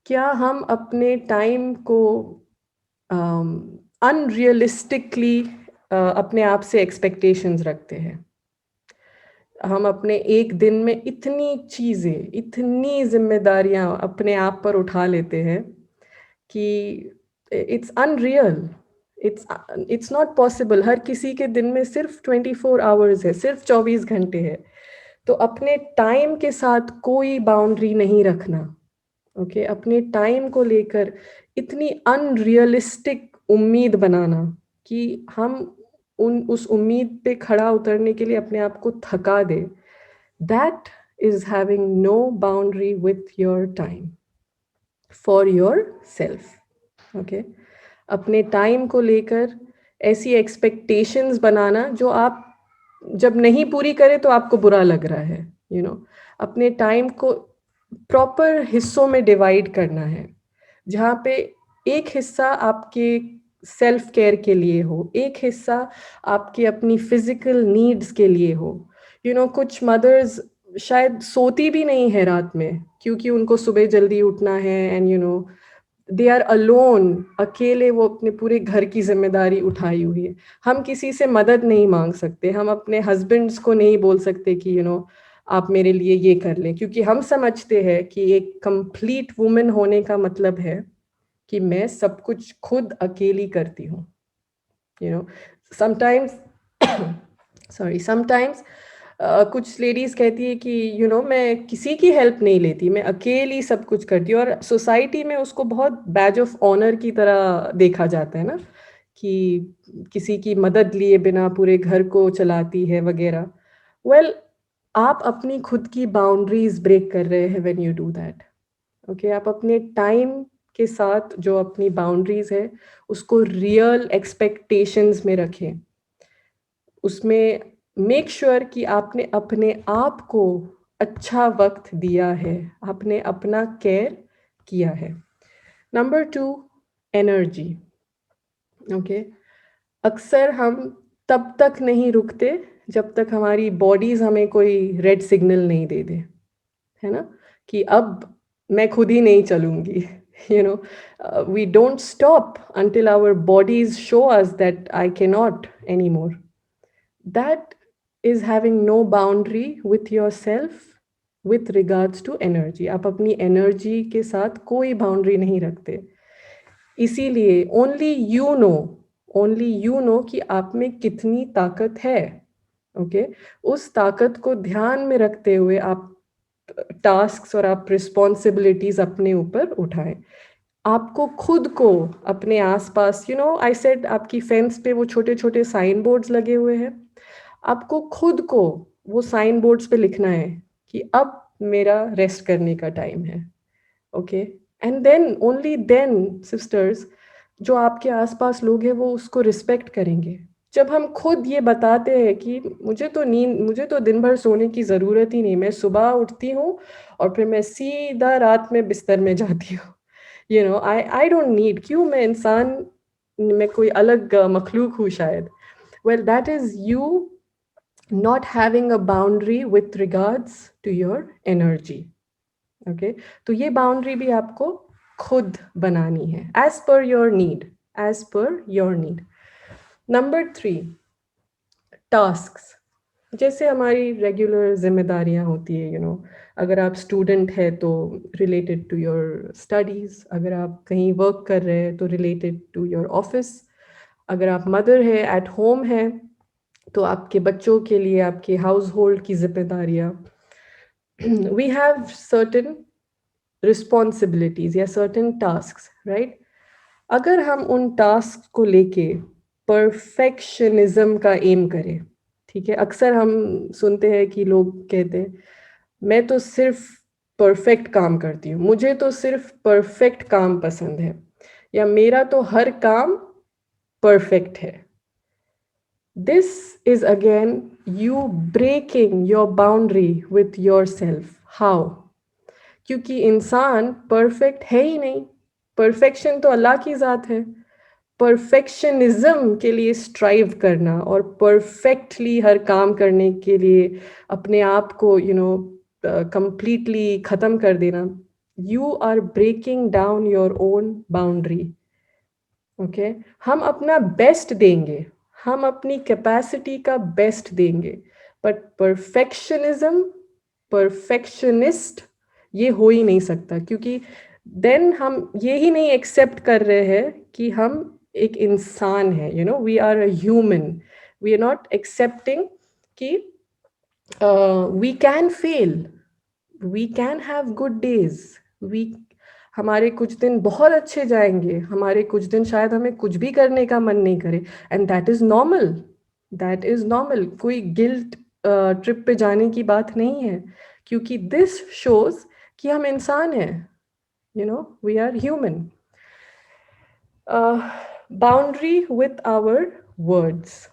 क्या हम अपने टाइम को अनरियलिस्टिकली अपने आप से एक्सपेक्टेशंस रखते हैं? हम अपने एक दिन में इतनी चीज़ें, इतनी जिम्मेदारियां अपने आप पर उठा लेते हैं कि it's unreal, it's not possible. हर किसी के दिन में सिर्फ 24 आवर्स है, सिर्फ 24 घंटे है. तो अपने टाइम के साथ कोई बाउंड्री नहीं रखना. ओके, अपने टाइम को लेकर इतनी अनरियलिस्टिक उम्मीद बनाना कि हम उस उम्मीद पे खड़ा उतरने के लिए अपने आप को थका दे. That is having no boundary with your time for your self. Okay, अपने टाइम को लेकर ऐसी एक्सपेक्टेशंस बनाना जो आप जब नहीं पूरी करें तो आपको बुरा लग रहा है. यू नो, अपने टाइम को प्रॉपर हिस्सों में डिवाइड करना है, जहाँ पे एक हिस्सा आपके सेल्फ केयर के लिए हो, एक हिस्सा आपकी अपनी फिजिकल नीड्स के लिए हो. यू नो, कुछ मदर्स शायद सोती भी नहीं है रात में क्योंकि उनको सुबह जल्दी उठना है and you know they are alone, अकेले वो अपने पूरे घर की जिम्मेदारी उठाई हुई है. हम किसी से मदद नहीं मांग सकते, हम अपने हस्बैंड्स को नहीं बोल सकते कि यू नो आप मेरे लिए ये कर लें, क्योंकि हम समझते हैं कि एक कंप्लीट वुमेन होने का मतलब है कि मैं सब कुछ खुद अकेली करती हूँ. You know, sometimes sorry, sometimes कुछ लेडीज कहती है कि यू नो मैं किसी की हेल्प नहीं लेती, मैं अकेली सब कुछ करती हूँ, और सोसाइटी में उसको बहुत बैज ऑफ ऑनर की तरह देखा जाता है ना, कि किसी की मदद लिए बिना पूरे घर को चलाती है वगैरह. वेल, आप अपनी खुद की बाउंड्रीज ब्रेक कर रहे हैं when you do that. Okay, आप अपने टाइम के साथ जो अपनी बाउंड्रीज है उसको रियल एक्सपेक्टेशंस में रखें. उसमें मेक श्योर कि आपने अपने आप को अच्छा वक्त दिया है, आपने अपना केयर किया है. Number 2, energy. ओके, अक्सर हम तब तक नहीं रुकते जब तक हमारी बॉडीज हमें कोई रेड सिग्नल नहीं दे दे, है ना, कि अब मैं खुद ही नहीं चलूंगी. You know, we don't stop until our bodies show us that I can not any more. That is having no boundary with yourself with regards to energy. आप अपनी एनर्जी के साथ कोई बाउंड्री नहीं रखते. इसीलिए ओनली यू नो कि आप में कितनी ताकत है. ओके, उस ताकत को ध्यान में रखते हुए आप टास्क्स और आप रिस्पॉन्सिबिलिटीज अपने ऊपर उठाएं. आपको खुद को अपने आसपास, यू नो आई सेड, आपकी फेंस पे वो छोटे छोटे साइन बोर्ड्स लगे हुए हैं, आपको खुद को वो साइन बोर्ड्स पे लिखना है कि अब मेरा रेस्ट करने का टाइम है. Okay, and then only then sisters, जो आपके आसपास लोग हैं वो उसको रिस्पेक्ट करेंगे. जब हम खुद ये बताते हैं कि मुझे तो दिन भर सोने की ज़रूरत ही नहीं, मैं सुबह उठती हूँ और फिर मैं सीधा रात में बिस्तर में जाती हूँ. You know, I don't need, क्यों, मैं इंसान, मैं कोई अलग मखलूक हूँ शायद. Well, that is you not having a boundary with regards to your energy. Okay, तो ये बाउंड्री भी आपको खुद बनानी है as per your need. Number 3, tasks. जैसे हमारी रेगुलर जिम्मेदारियां होती है, अगर आप स्टूडेंट है तो रिलेटेड टू योर स्टडीज़, अगर आप कहीं वर्क कर रहे हैं तो रिलेटेड टू योर ऑफिस, अगर आप मदर है एट होम है तो आपके बच्चों के लिए आपके हाउस होल्ड की जिम्मेदारियां. वी हैव सर्टेन रिस्पॉन्सिबिलिटीज या सर्टेन टास्क, राइट? अगर हम उन टास्क को लेके परफेक्शनिज्म का एम करें, ठीक है, अक्सर हम सुनते हैं कि लोग कहते हैं मैं तो सिर्फ परफेक्ट काम करती हूँ, मुझे तो सिर्फ परफेक्ट काम पसंद है, या मेरा तो हर काम परफेक्ट है. This is again you breaking your boundary with your self. How? क्योंकि इंसान परफेक्ट है ही नहीं. परफेक्शन तो अल्लाह की ज़ात है. परफेक्शनिज्म के लिए स्ट्राइव करना और परफेक्टली हर काम करने के लिए अपने आप को कंप्लीटली ख़त्म कर देना, you are breaking down your own boundary. Okay, हम अपना बेस्ट देंगे, हम अपनी कैपेसिटी का बेस्ट देंगे, बट परफेक्शनिज्म, परफेक्शनिस्ट ये हो ही नहीं सकता, क्योंकि देन हम ये ही नहीं एक्सेप्ट कर रहे हैं कि हम एक इंसान है, we are a human. We are not accepting कि we can fail, we can have good days, we हमारे कुछ दिन बहुत अच्छे जाएंगे, हमारे कुछ दिन शायद हमें कुछ भी करने का मन नहीं करे, and that is normal. That is normal. कोई गिल्ट ट्रिप पे जाने की बात नहीं है, क्योंकि दिस शोज कि हम इंसान हैं, we are human. Boundary with our words.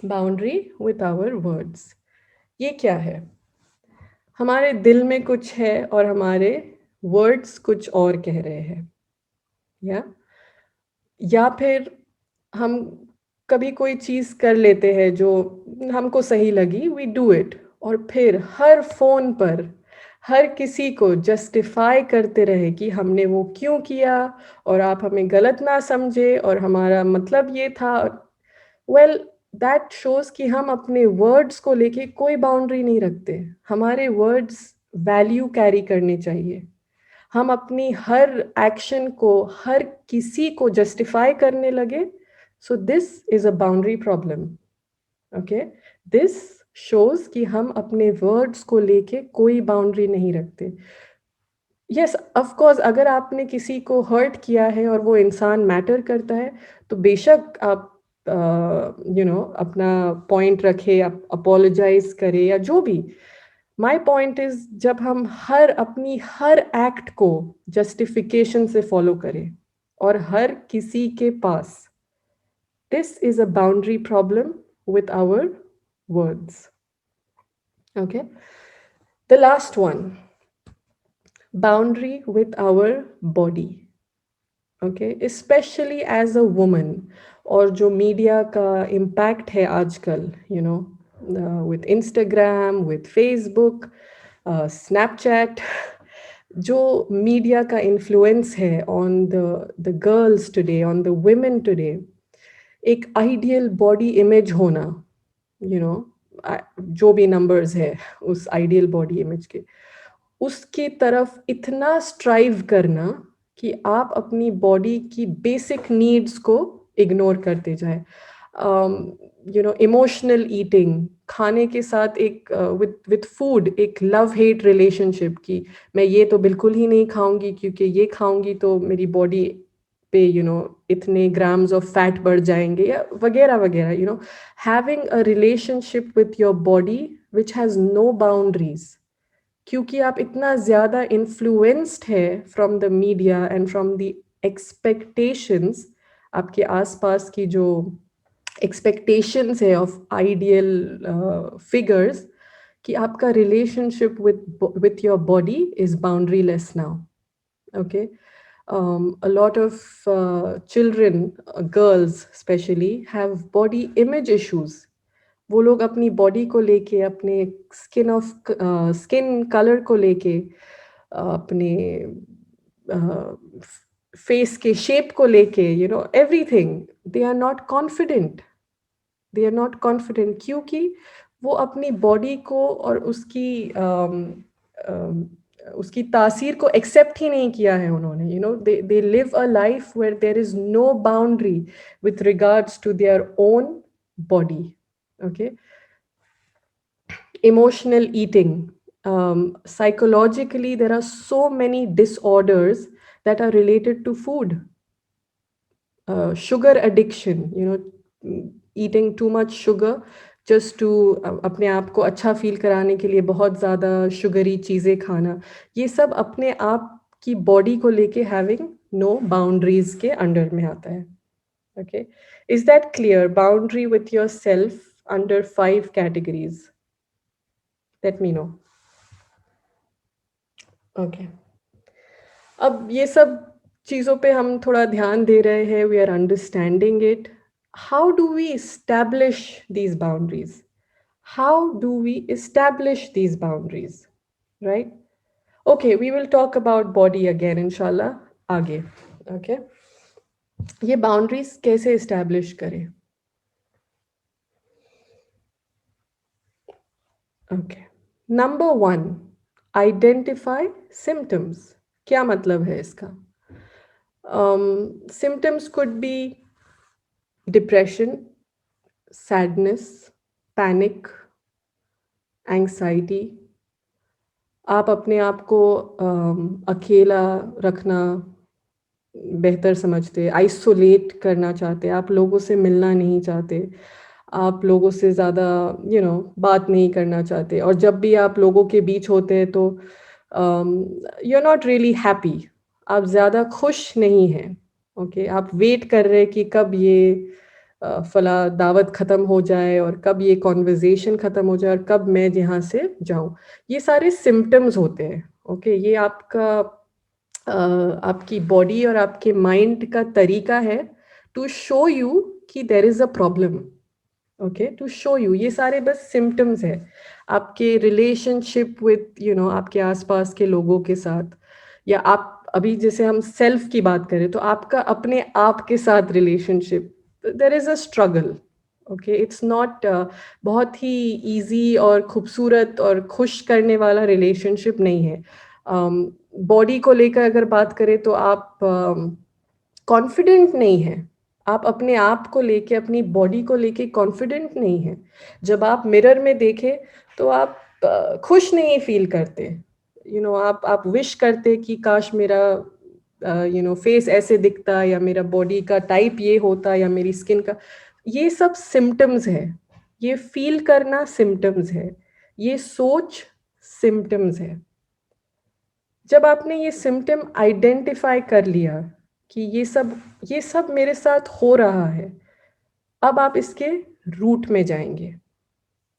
Boundary with our words, ये क्या है? हमारे दिल में कुछ है और हमारे वर्ड्स कुछ और कह रहे हैं, या फिर हम कभी कोई चीज़ कर लेते हैं जो हमको सही लगी, वी डू इट, और फिर हर फोन पर हर किसी को जस्टिफाई करते रहे कि हमने वो क्यों किया, और आप हमें गलत ना समझे, और हमारा मतलब ये था. वेल, दैट शोज कि हम अपने वर्ड्स को लेके कोई बाउंड्री नहीं रखते. हमारे वर्ड्स वैल्यू कैरी करने चाहिए. हम अपनी हर एक्शन को हर किसी को जस्टिफाई करने लगे, so this is a boundary problem. Okay, this shows कि हम अपने वर्ड्स को लेके कोई बाउंड्री नहीं रखते. यस, ऑफ कोर्स, अगर आपने किसी को हर्ट किया है और वो इंसान मैटर करता है, तो बेशक आप अपना पॉइंट रखे, आप अपोलोजाइज करें या जो भी. माई पॉइंट इज, जब हम अपनी हर एक्ट को जस्टिफिकेशन से फॉलो करें और हर किसी के पास, this is a boundary problem with our words. Okay, the last one, boundary with our body. Okay, specially as a woman, और जो मीडिया का इम्पैक्ट है आजकल, with Instagram, with Facebook, Snapchat, जो मीडिया का इन्फ्लुएंस है on the girls today, on the women today, एक ideal body image होना, यू नो जो भी नंबर्स है उस आइडियल बॉडी इमेज के, उसकी तरफ इतना स्ट्राइव करना कि आप अपनी बॉडी की बेसिक नीड्स को इग्नोर करते जाए. इमोशनल ईटिंग, खाने के साथ एक विथ फूड एक लव हेट रिलेशनशिप, की मैं ये तो बिल्कुल ही नहीं खाऊंगी क्योंकि ये खाऊंगी तो मेरी बॉडी पे इतने ग्राम्स ऑफ फैट बढ़ जाएंगे, या वगैरह वगैरह. Having a relationship with your body which has no boundaries, क्योंकि आप इतना ज़्यादा इन्फ्लुएंस्ड है from the media and from the expectations, आपके आसपास की जो एक्सपेक्टेशंस है ऑफ आइडियल फिगर्स, कि आपका relationship with your body is बाउंड्रीलेस now. Okay, a lot of children, girls especially, have body image issues. वो लोग अपनी बॉडी को लेके, अपने स्किन कलर को लेके, अपने फेस के शेप को लेके, everything, they are not confident. They are not confident क्योंकि वो अपनी बॉडी को और उसकी तासीर को एक्सेप्ट ही नहीं किया है उन्होंने. You know, they live a life where there is no boundary with regards to their own body. Okay, emotional eating. Psychologically, there are so many disorders that are related to food. Sugar addiction, you know, eating too much sugar just to अपने आप को अच्छा feel कराने के लिए बहुत ज़्यादा sugary चीज़ें खाना, ये सब अपने आप की बॉडी को लेके हैविंग नो बाउंड्रीज के अंडर में आता है. Okay, is that clear? Boundary with yourself under 5 categories. Let me know. Okay. अब ये सब चीज़ों पे हम थोड़ा ध्यान दे रहे हैं. We are understanding it. How do we establish these boundaries? How do we establish these boundaries? Right? Okay, we will talk about body again, inshallah, आगे. Okay? ये boundaries कैसे establish करें? Okay. Number 1, identify symptoms. क्या मतलब है इसका? Symptoms could be depression, sadness, panic, anxiety. आप अपने आप को अकेला रखना बेहतर समझते, आइसोलेट करना चाहते, आप लोगों से मिलना नहीं चाहते, आप लोगों से ज़्यादा बात नहीं करना चाहते, और जब भी आप लोगों के बीच होते हैं तो you are not really happy, आप ज़्यादा खुश नहीं हैं. ओके, आप वेट कर रहे हैं कि कब ये फला दावत ख़त्म हो जाए और कब ये कॉन्वर्जेशन ख़त्म हो जाए और कब मैं यहाँ से जाऊँ. ये सारे सिम्टम्स होते हैं. ओके, ये आपकी बॉडी और आपके माइंड का तरीका है टू शो यू कि there is a problem. Okay, to show you. ये सारे बस सिम्टम्स है आपके रिलेशनशिप विद आपके आसपास के लोगों के साथ, या आप अभी जैसे हम सेल्फ की बात करें तो आपका अपने आप के साथ relationship, there is a struggle. Okay, it's not बहुत ही इजी और खूबसूरत और खुश करने वाला रिलेशनशिप नहीं है. बॉडी को लेकर अगर बात करें तो आप कॉन्फिडेंट नहीं है, आप अपने आप को लेके, अपनी बॉडी को लेके कॉन्फिडेंट नहीं है. जब आप मिरर में देखें तो आप खुश नहीं फील करते. आप विश करते कि काश मेरा फेस ऐसे दिखता, या मेरा बॉडी का टाइप ये होता, या मेरी स्किन का. ये सब सिम्टम्स है. ये फील करना सिम्टम्स है. ये सोच सिम्टम्स है. जब आपने ये सिम्टम आइडेंटिफाई कर लिया कि ये सब मेरे साथ हो रहा है, अब आप इसके रूट में जाएंगे.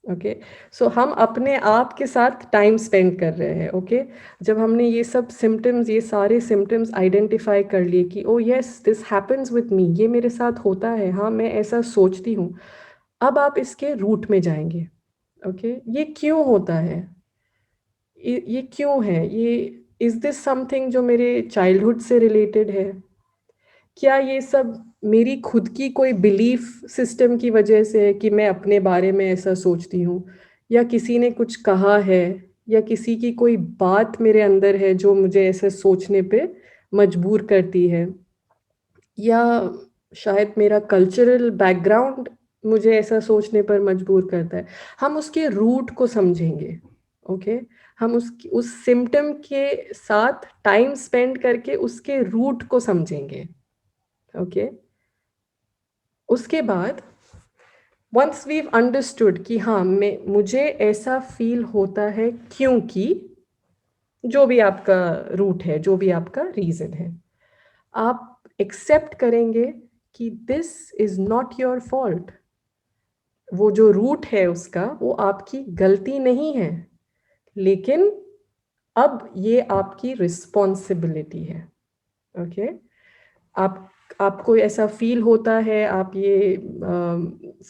ओके, सो हम अपने आप के साथ टाइम स्पेंड कर रहे हैं. ओके, जब हमने ये सब सिम्टम्स, ये सारे सिम्टम्स आइडेंटिफाई कर लिए कि ओ yes, this happens with me, ये मेरे साथ होता है, हाँ मैं ऐसा सोचती हूँ, अब आप इसके रूट में जाएंगे. ओके, ये क्यों होता है, ये क्यों है, ये इज दिस समथिंग जो मेरे चाइल्डहुड से रिलेटेड है? क्या ये सब मेरी खुद की कोई बिलीफ सिस्टम की वजह से है कि मैं अपने बारे में ऐसा सोचती हूँ, या किसी ने कुछ कहा है, या किसी की कोई बात मेरे अंदर है जो मुझे ऐसे सोचने पे मजबूर करती है, या शायद मेरा कल्चरल बैकग्राउंड मुझे ऐसा सोचने पर मजबूर करता है. हम उसके रूट को समझेंगे. ओके, हम उस सिम्टम के साथ टाइम स्पेंड करके उसके रूट को समझेंगे. ओके, उसके बाद वंस वी अंडरस्टूड कि हाँ मुझे ऐसा फील होता है क्योंकि जो भी आपका रूट है, जो भी आपका रीज़न है, आप एक्सेप्ट करेंगे कि this is not your fault. वो जो रूट है उसका, वो आपकी गलती नहीं है, लेकिन अब ये आपकी रिस्पॉन्सिबिलिटी है. ओके, आपको ऐसा फील होता है, आप ये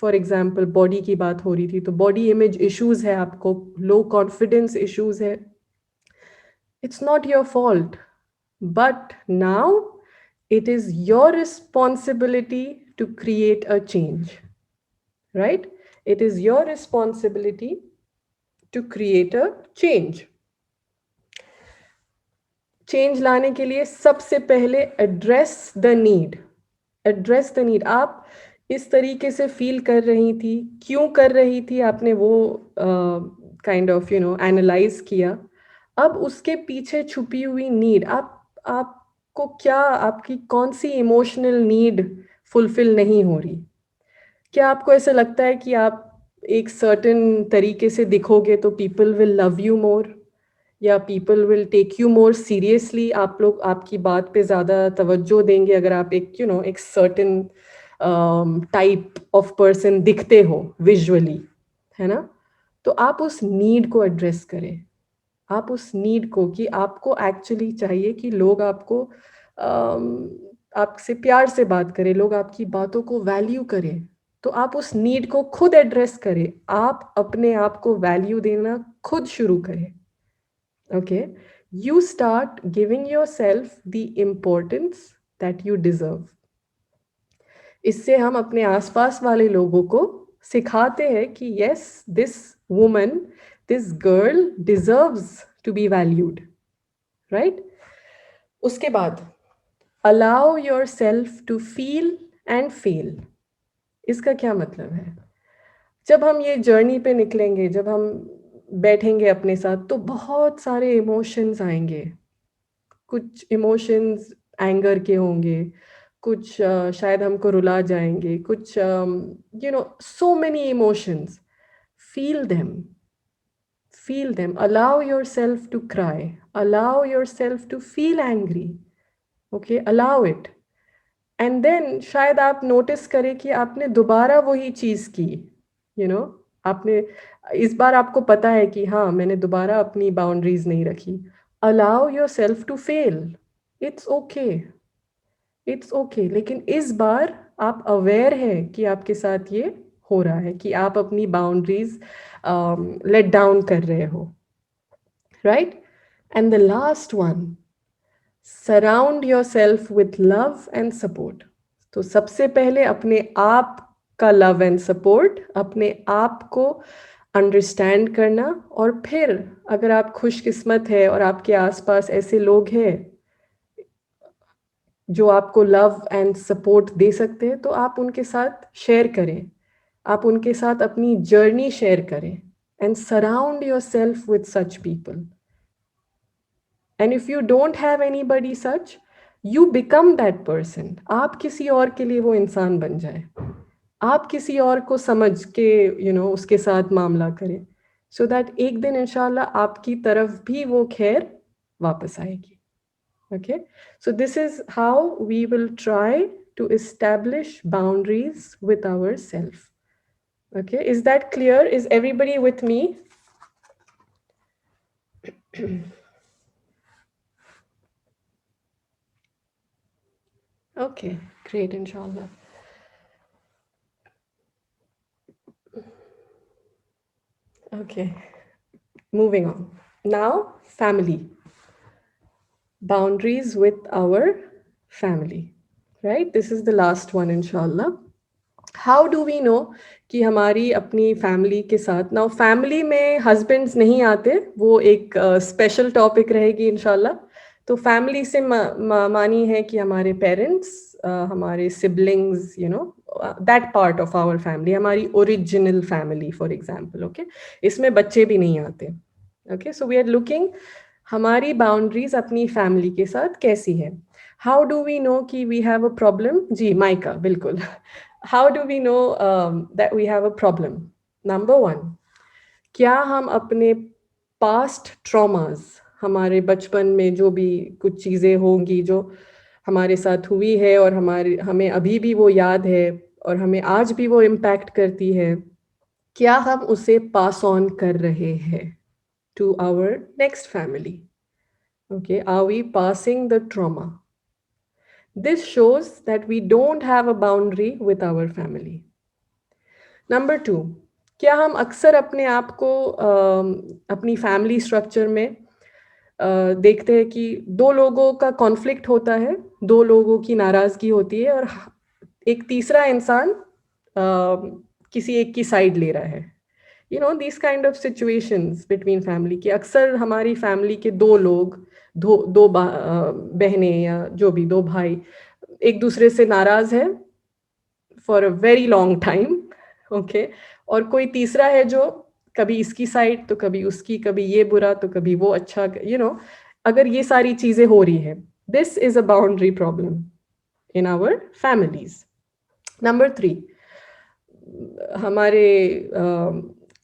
फॉर एग्जांपल बॉडी की बात हो रही थी तो बॉडी इमेज इश्यूज है, आपको लो कॉन्फिडेंस इश्यूज है, it's not your fault, but now it is your responsibility to create a change, right? It is your responsibility to create a change. Change लाने के लिए सबसे पहले address the need. Address the need. आप इस तरीके से फील कर रही थी, क्यों कर रही थी, आपने वो काइंड ऑफ एनालाइज किया. अब उसके पीछे छुपी हुई नीड, आपको क्या, आपकी कौन सी इमोशनल नीड फुलफिल नहीं हो रही. क्या आपको ऐसा लगता है कि आप एक सर्टेन तरीके से दिखोगे तो people will love you more, या people will take you more seriously, आप लोग आपकी बात पे ज़्यादा तवज्जो देंगे अगर आप एक एक सर्टेन टाइप ऑफ पर्सन दिखते हो विजुअली, है ना. तो आप उस नीड को एड्रेस करें. आप उस नीड को, कि आपको एक्चुअली चाहिए कि लोग आपको आपसे प्यार से बात करें, लोग आपकी बातों को वैल्यू करें. तो आप उस नीड को खुद एड्रेस करें. आप अपने आप को वैल्यू देना खुद शुरू करें. Okay, you start giving yourself the importance that you deserve. इससे हम अपने आसपास वाले लोगों को सिखाते हैं कि yes, this woman, this girl deserves to be valued, right? उसके बाद allow yourself to feel and fail. इसका क्या मतलब है? जब हम ये जर्नी पे निकलेंगे, जब हम बैठेंगे अपने साथ, तो बहुत सारे इमोशंस आएंगे. कुछ इमोशंस एंगर के होंगे, कुछ शायद हमको रुला जाएंगे, कुछ so many emotions. Feel them, feel them. Allow yourself to cry, allow yourself to feel angry. Okay, allow it. And then शायद आप नोटिस करें कि आपने दोबारा वही चीज़ की, आपने इस बार आपको पता है कि हाँ, मैंने दोबारा अपनी बाउंड्रीज नहीं रखी. Allow yourself to fail. It's okay. It's okay. लेकिन इस बार आप अवेयर हैं कि आपके साथ ये हो रहा है, कि आप अपनी बाउंड्रीज लेट डाउन कर रहे हो. Right? And the last one, surround yourself with love and support. तो सबसे पहले अपने आप का लव एंड सपोर्ट, अपने आप को अंडरस्टैंड करना. और फिर अगर आप खुशकिस्मत है और आपके आसपास ऐसे लोग हैं जो आपको लव एंड सपोर्ट दे सकते हैं, तो आप उनके साथ शेयर करें. आप उनके साथ अपनी जर्नी शेयर करें. And surround yourself with such people. And if you don't have anybody such, you become that person. आप किसी और के लिए वो इंसान बन जाए. आप किसी और को समझ के उसके साथ मामला करें, so that एक दिन इंशाल्लाह आपकी तरफ भी वो खैर वापस आएगी. Okay, so this is how we will try to establish boundaries with ourselves. Okay, is that clear? Is everybody with me? Okay, great, inshallah. Okay, moving on. Now, family. Boundaries with our family. Right? This is the last one, inshallah. How do we know कि हमारी अपनी family के साथ, now family में husbands नहीं आते, वो एक स्पेशल टॉपिक रहेगी इंशाल्लाह. तो फैमिली से मानी है कि हमारे पेरेंट्स, हमारे siblings, that part of our family, हमारी original family for example. Okay, इसमें बच्चे भी नहीं आते. Okay, so we are looking हमारी बाउंड्रीज अपनी फैमिली के साथ कैसी है. हाउ डू वी नो कि वी हैव अ प्रॉब्लम? जी माइका, बिल्कुल. How do we know that we have a problem? Number one, क्या हम अपने past traumas, हमारे बचपन में जो भी कुछ चीज़ें होंगी जो हमारे साथ हुई है और हमें अभी भी वो याद है और हमें आज भी वो इम्पैक्ट करती है, क्या हम उसे पास ऑन कर रहे हैं to our next family? Okay, are we passing the trauma? This shows that we don't have a boundary with our family. Number two, क्या हम अक्सर अपने आप को अपनी फैमिली स्ट्रक्चर में देखते हैं कि दो लोगों का कॉन्फ्लिक्ट होता है, दो लोगों की नाराज़गी होती है और एक तीसरा इंसान किसी एक की साइड ले रहा है, you know this kind of situations between family की। अक्सर हमारी फैमिली के दो लोग, दो बहनें या जो भी दो भाई एक दूसरे से नाराज है for a very long time, okay, और कोई तीसरा है जो कभी इसकी साइड तो कभी उसकी, कभी ये बुरा तो कभी वो अच्छा, यू नो, अगर ये सारी चीजें हो रही है, this is a boundary problem in our families. Number 3, हमारे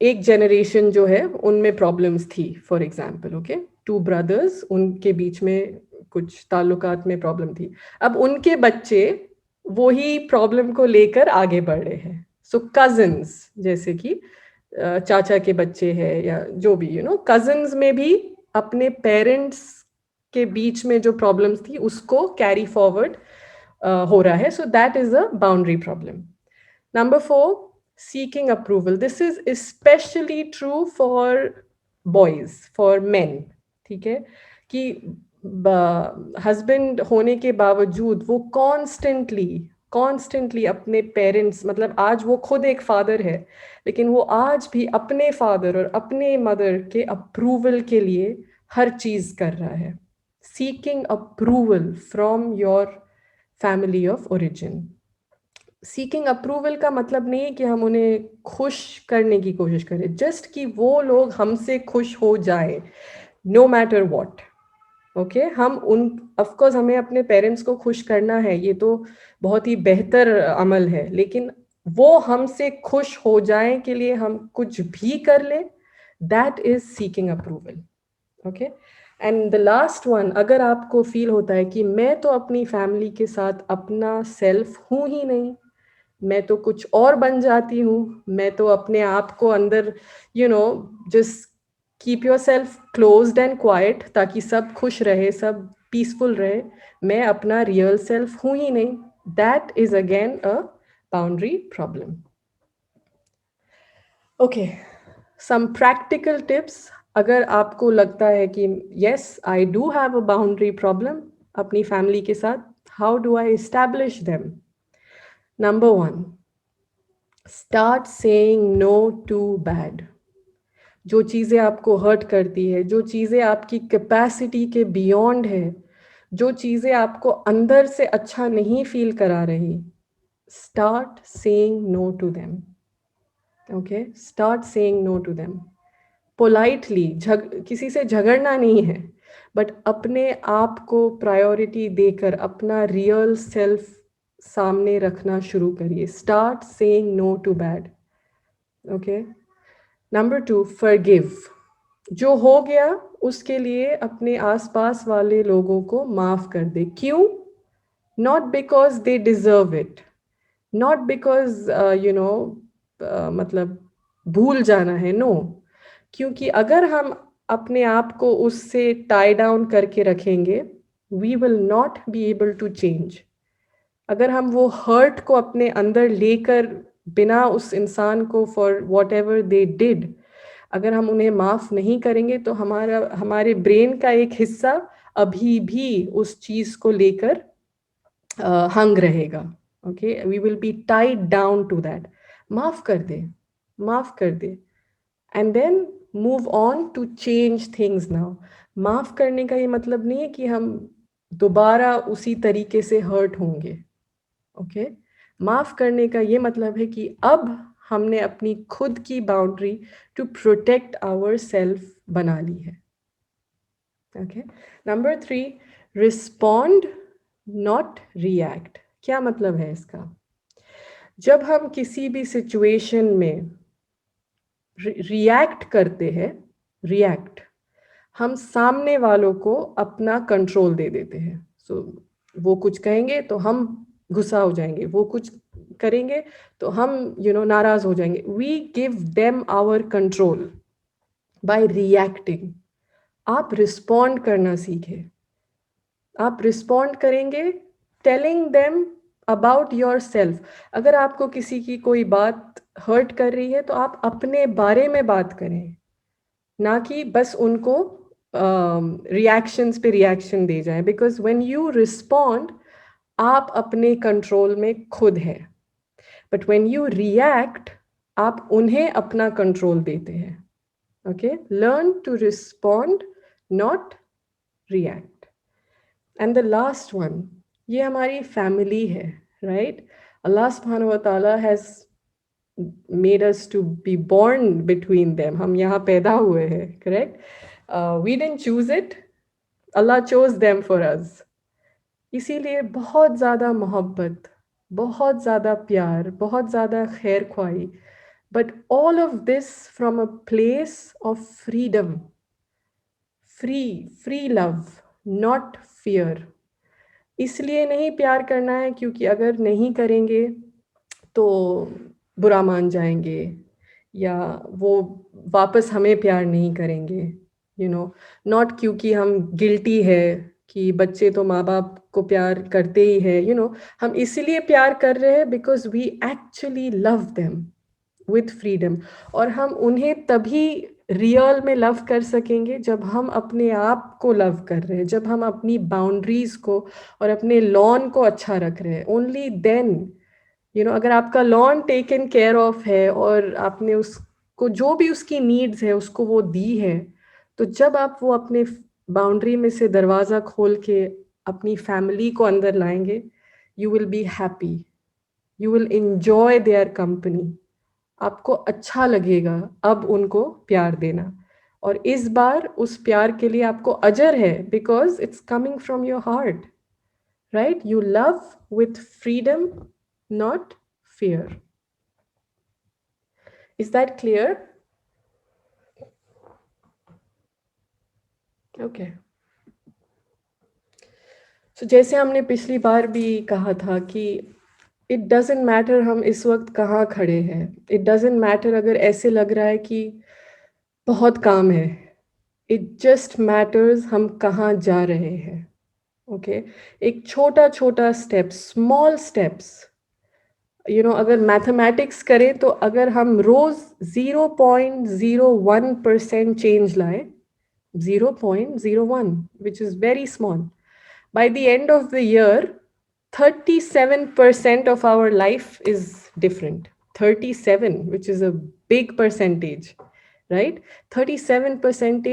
एक जनरेशन जो है उनमें प्रॉब्लम्स थी, फॉर एग्जाम्पल ओके, 2 ब्रदर्स, उनके बीच में कुछ ताल्लुकात में प्रॉब्लम थी। अब उनके बच्चे वही प्रॉब्लम को लेकर आगे बढ़ रहे हैं। सो कजन्स, जैसे कि चाचा के बच्चे हैं या जो भी, यू नो, कजन्स में भी अपने पेरेंट्स के बीच में जो प्रॉब्लम्स थी उसको कैरी फॉरवर्ड हो रहा है। So that is a boundary problem. Number 4, seeking approval. This is especially true for boys, for men. ठीक है, कि हस्बैंड होने के बावजूद वो कॉन्स्टेंटली अपने पेरेंट्स, मतलब आज वो खुद एक फादर है लेकिन वो आज भी अपने फादर और अपने मदर के अप्रूवल के लिए हर चीज कर रहा है। Seeking approval from your family of origin. Seeking approval का मतलब नहीं है कि हम उन्हें खुश करने की कोशिश करें, जस्ट कि वो लोग हमसे खुश हो जाए नो मैटर व्हाट। ओके, हम उन, ऑफ कोर्स हमें अपने पेरेंट्स को खुश करना है, ये तो बहुत ही बेहतर अमल है, लेकिन वो हमसे खुश हो जाए के लिए हम कुछ भी कर ले, that is seeking approval. Okay, and the last one, अगर आपको फील होता है कि मैं तो अपनी फैमिली के साथ अपना सेल्फ हूं ही नहीं, मैं तो कुछ और बन जाती हूँ, मैं तो अपने आप को अंदर, you know, just keep your self closed end quite ताकि सब खुश रहे, सब पीसफुल रहे, मैं अपना रियल सेल्फ हूँ ही नहीं, that is again a boundary problem. Okay, some practical tips. अगर आपको लगता है कि yes I do have a boundary problem अपनी फैमिली के साथ, how do I establish them? Number 1, start saying no to bad. जो चीज़ें आपको हर्ट करती है, जो चीज़ें आपकी कैपेसिटी के बियॉन्ड है, जो चीज़ें आपको अंदर से अच्छा नहीं फील करा रही, start saying no to them. Okay, start saying no to them politely. किसी से झगड़ना नहीं है, बट अपने आप को प्रायोरिटी देकर अपना रियल सेल्फ सामने रखना शुरू करिए। Start saying no to bad. Okay, number 2, forgive. जो हो गया उसके लिए अपने आसपास वाले लोगों को माफ कर दे। क्यों? Not because they deserve it, not because you know, मतलब भूल जाना है, नो, क्योंकि अगर हम अपने आप को उससे टाई डाउन करके रखेंगे, we will not be able to change. अगर हम वो हर्ट को अपने अंदर लेकर बिना उस इंसान को for what ever they did, अगर हम उन्हें माफ नहीं करेंगे तो हमारे ब्रेन का एक हिस्सा अभी भी उस चीज को लेकर हंग रहेगा। Okay, we will be tied down to that. माफ कर दे, माफ कर दे, and then move on to change things now. माफ करने का ये मतलब नहीं है कि हम दोबारा उसी तरीके से हर्ट होंगे। ओके, माफ करने का ये मतलब है कि अब हमने अपनी खुद की boundary to protect our self बना ली है। Okay, number 3, respond not react. क्या मतलब है इसका? जब हम किसी भी सिचुएशन में रिएक्ट करते हैं, रिएक्ट, हम सामने वालों को अपना कंट्रोल दे देते हैं। सो वो कुछ कहेंगे तो हम गुस्सा हो जाएंगे, वो कुछ करेंगे तो हम नाराज हो जाएंगे। We give them our control by reacting. आप रिस्पॉन्ड करना सीखें। आप रिस्पॉन्ड करेंगे telling them about your self. अगर आपको किसी की कोई बात हर्ट कर रही है तो आप अपने बारे में बात करें, ना कि बस उनको रिएक्शंस पे रिएक्शन दे जाएं। बिकॉज व्हेन यू रिस्पॉन्ड, आप अपने कंट्रोल में खुद है, बट व्हेन यू रिएक्ट, आप उन्हें अपना कंट्रोल देते हैं. Okay, learn to respond, not react. And the last one, ये हमारी family है, right? Allah subhanahu wa ta'ala has made us to be born between them. हम यहाँ पैदा हुए हैं, correct? We didn't choose it. Allah chose them for us. इसीलिए बहुत ज़्यादा मोहब्बत, बहुत ज़्यादा प्यार, बहुत ज़्यादा खैर ख्वाही, but all of this from a place of freedom. Free love, not fear. इसलिए नहीं प्यार करना है क्योंकि अगर नहीं करेंगे तो बुरा मान जाएंगे या वो वापस हमें प्यार नहीं करेंगे, यू नो. नॉट क्योंकि हम गिल्टी है कि बच्चे तो माँ बाप को प्यार करते ही है, यू नो. हम इसलिए प्यार कर रहे हैं because we actually love them with freedom. और हम उन्हें तभी रियल में लव कर सकेंगे जब हम अपने आप को लव कर रहे हैं, जब हम अपनी बाउंड्रीज को और अपने लॉन को अच्छा रख रहे हैं. ओनली देन, यू नो, अगर आपका लॉन टेकन केयर ऑफ है और आपने उसको जो भी उसकी नीड्स है उसको वो दी है, तो जब आप वो अपने बाउंड्री में से दरवाज़ा खोल के अपनी फैमिली को अंदर लाएंगे, you will be happy, you will enjoy their company. आपको अच्छा लगेगा अब उनको प्यार देना. और इस बार उस प्यार के लिए आपको अजर है because it's coming from your heart, right? You love with freedom, not fear. Is that clear? Okay. So जैसे हमने पिछली बार भी कहा था कि इट डजेंट मैटर हम इस वक्त कहाँ खड़े हैं. इट डजेंट मैटर अगर ऐसे लग रहा है कि बहुत काम है. इट जस्ट मैटर्स हम कहाँ जा रहे हैं. ओके, एक छोटा छोटा step, small steps. You know, अगर मैथमेटिक्स करें तो अगर हम रोज 0.01% चेंज लाए, 0.01, which is very small, by the end of the year 37% of our life is different. 37, which is a big percentage, right? 37%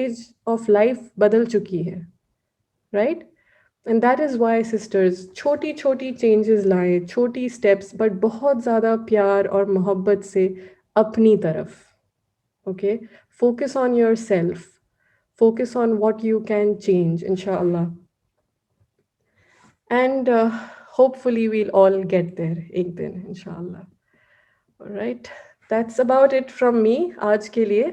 of life badal chuki hai, right? And that is why, sisters, choti choti changes लाए, छोटी steps, but बहुत ज़्यादा प्यार और मोहब्बत से अपनी तरफ. Okay, focus on yourself, focus on what you can change, inshallah. And hopefully we'll all get there ek din, inshallah. All right, that's about it from me आज के लिए.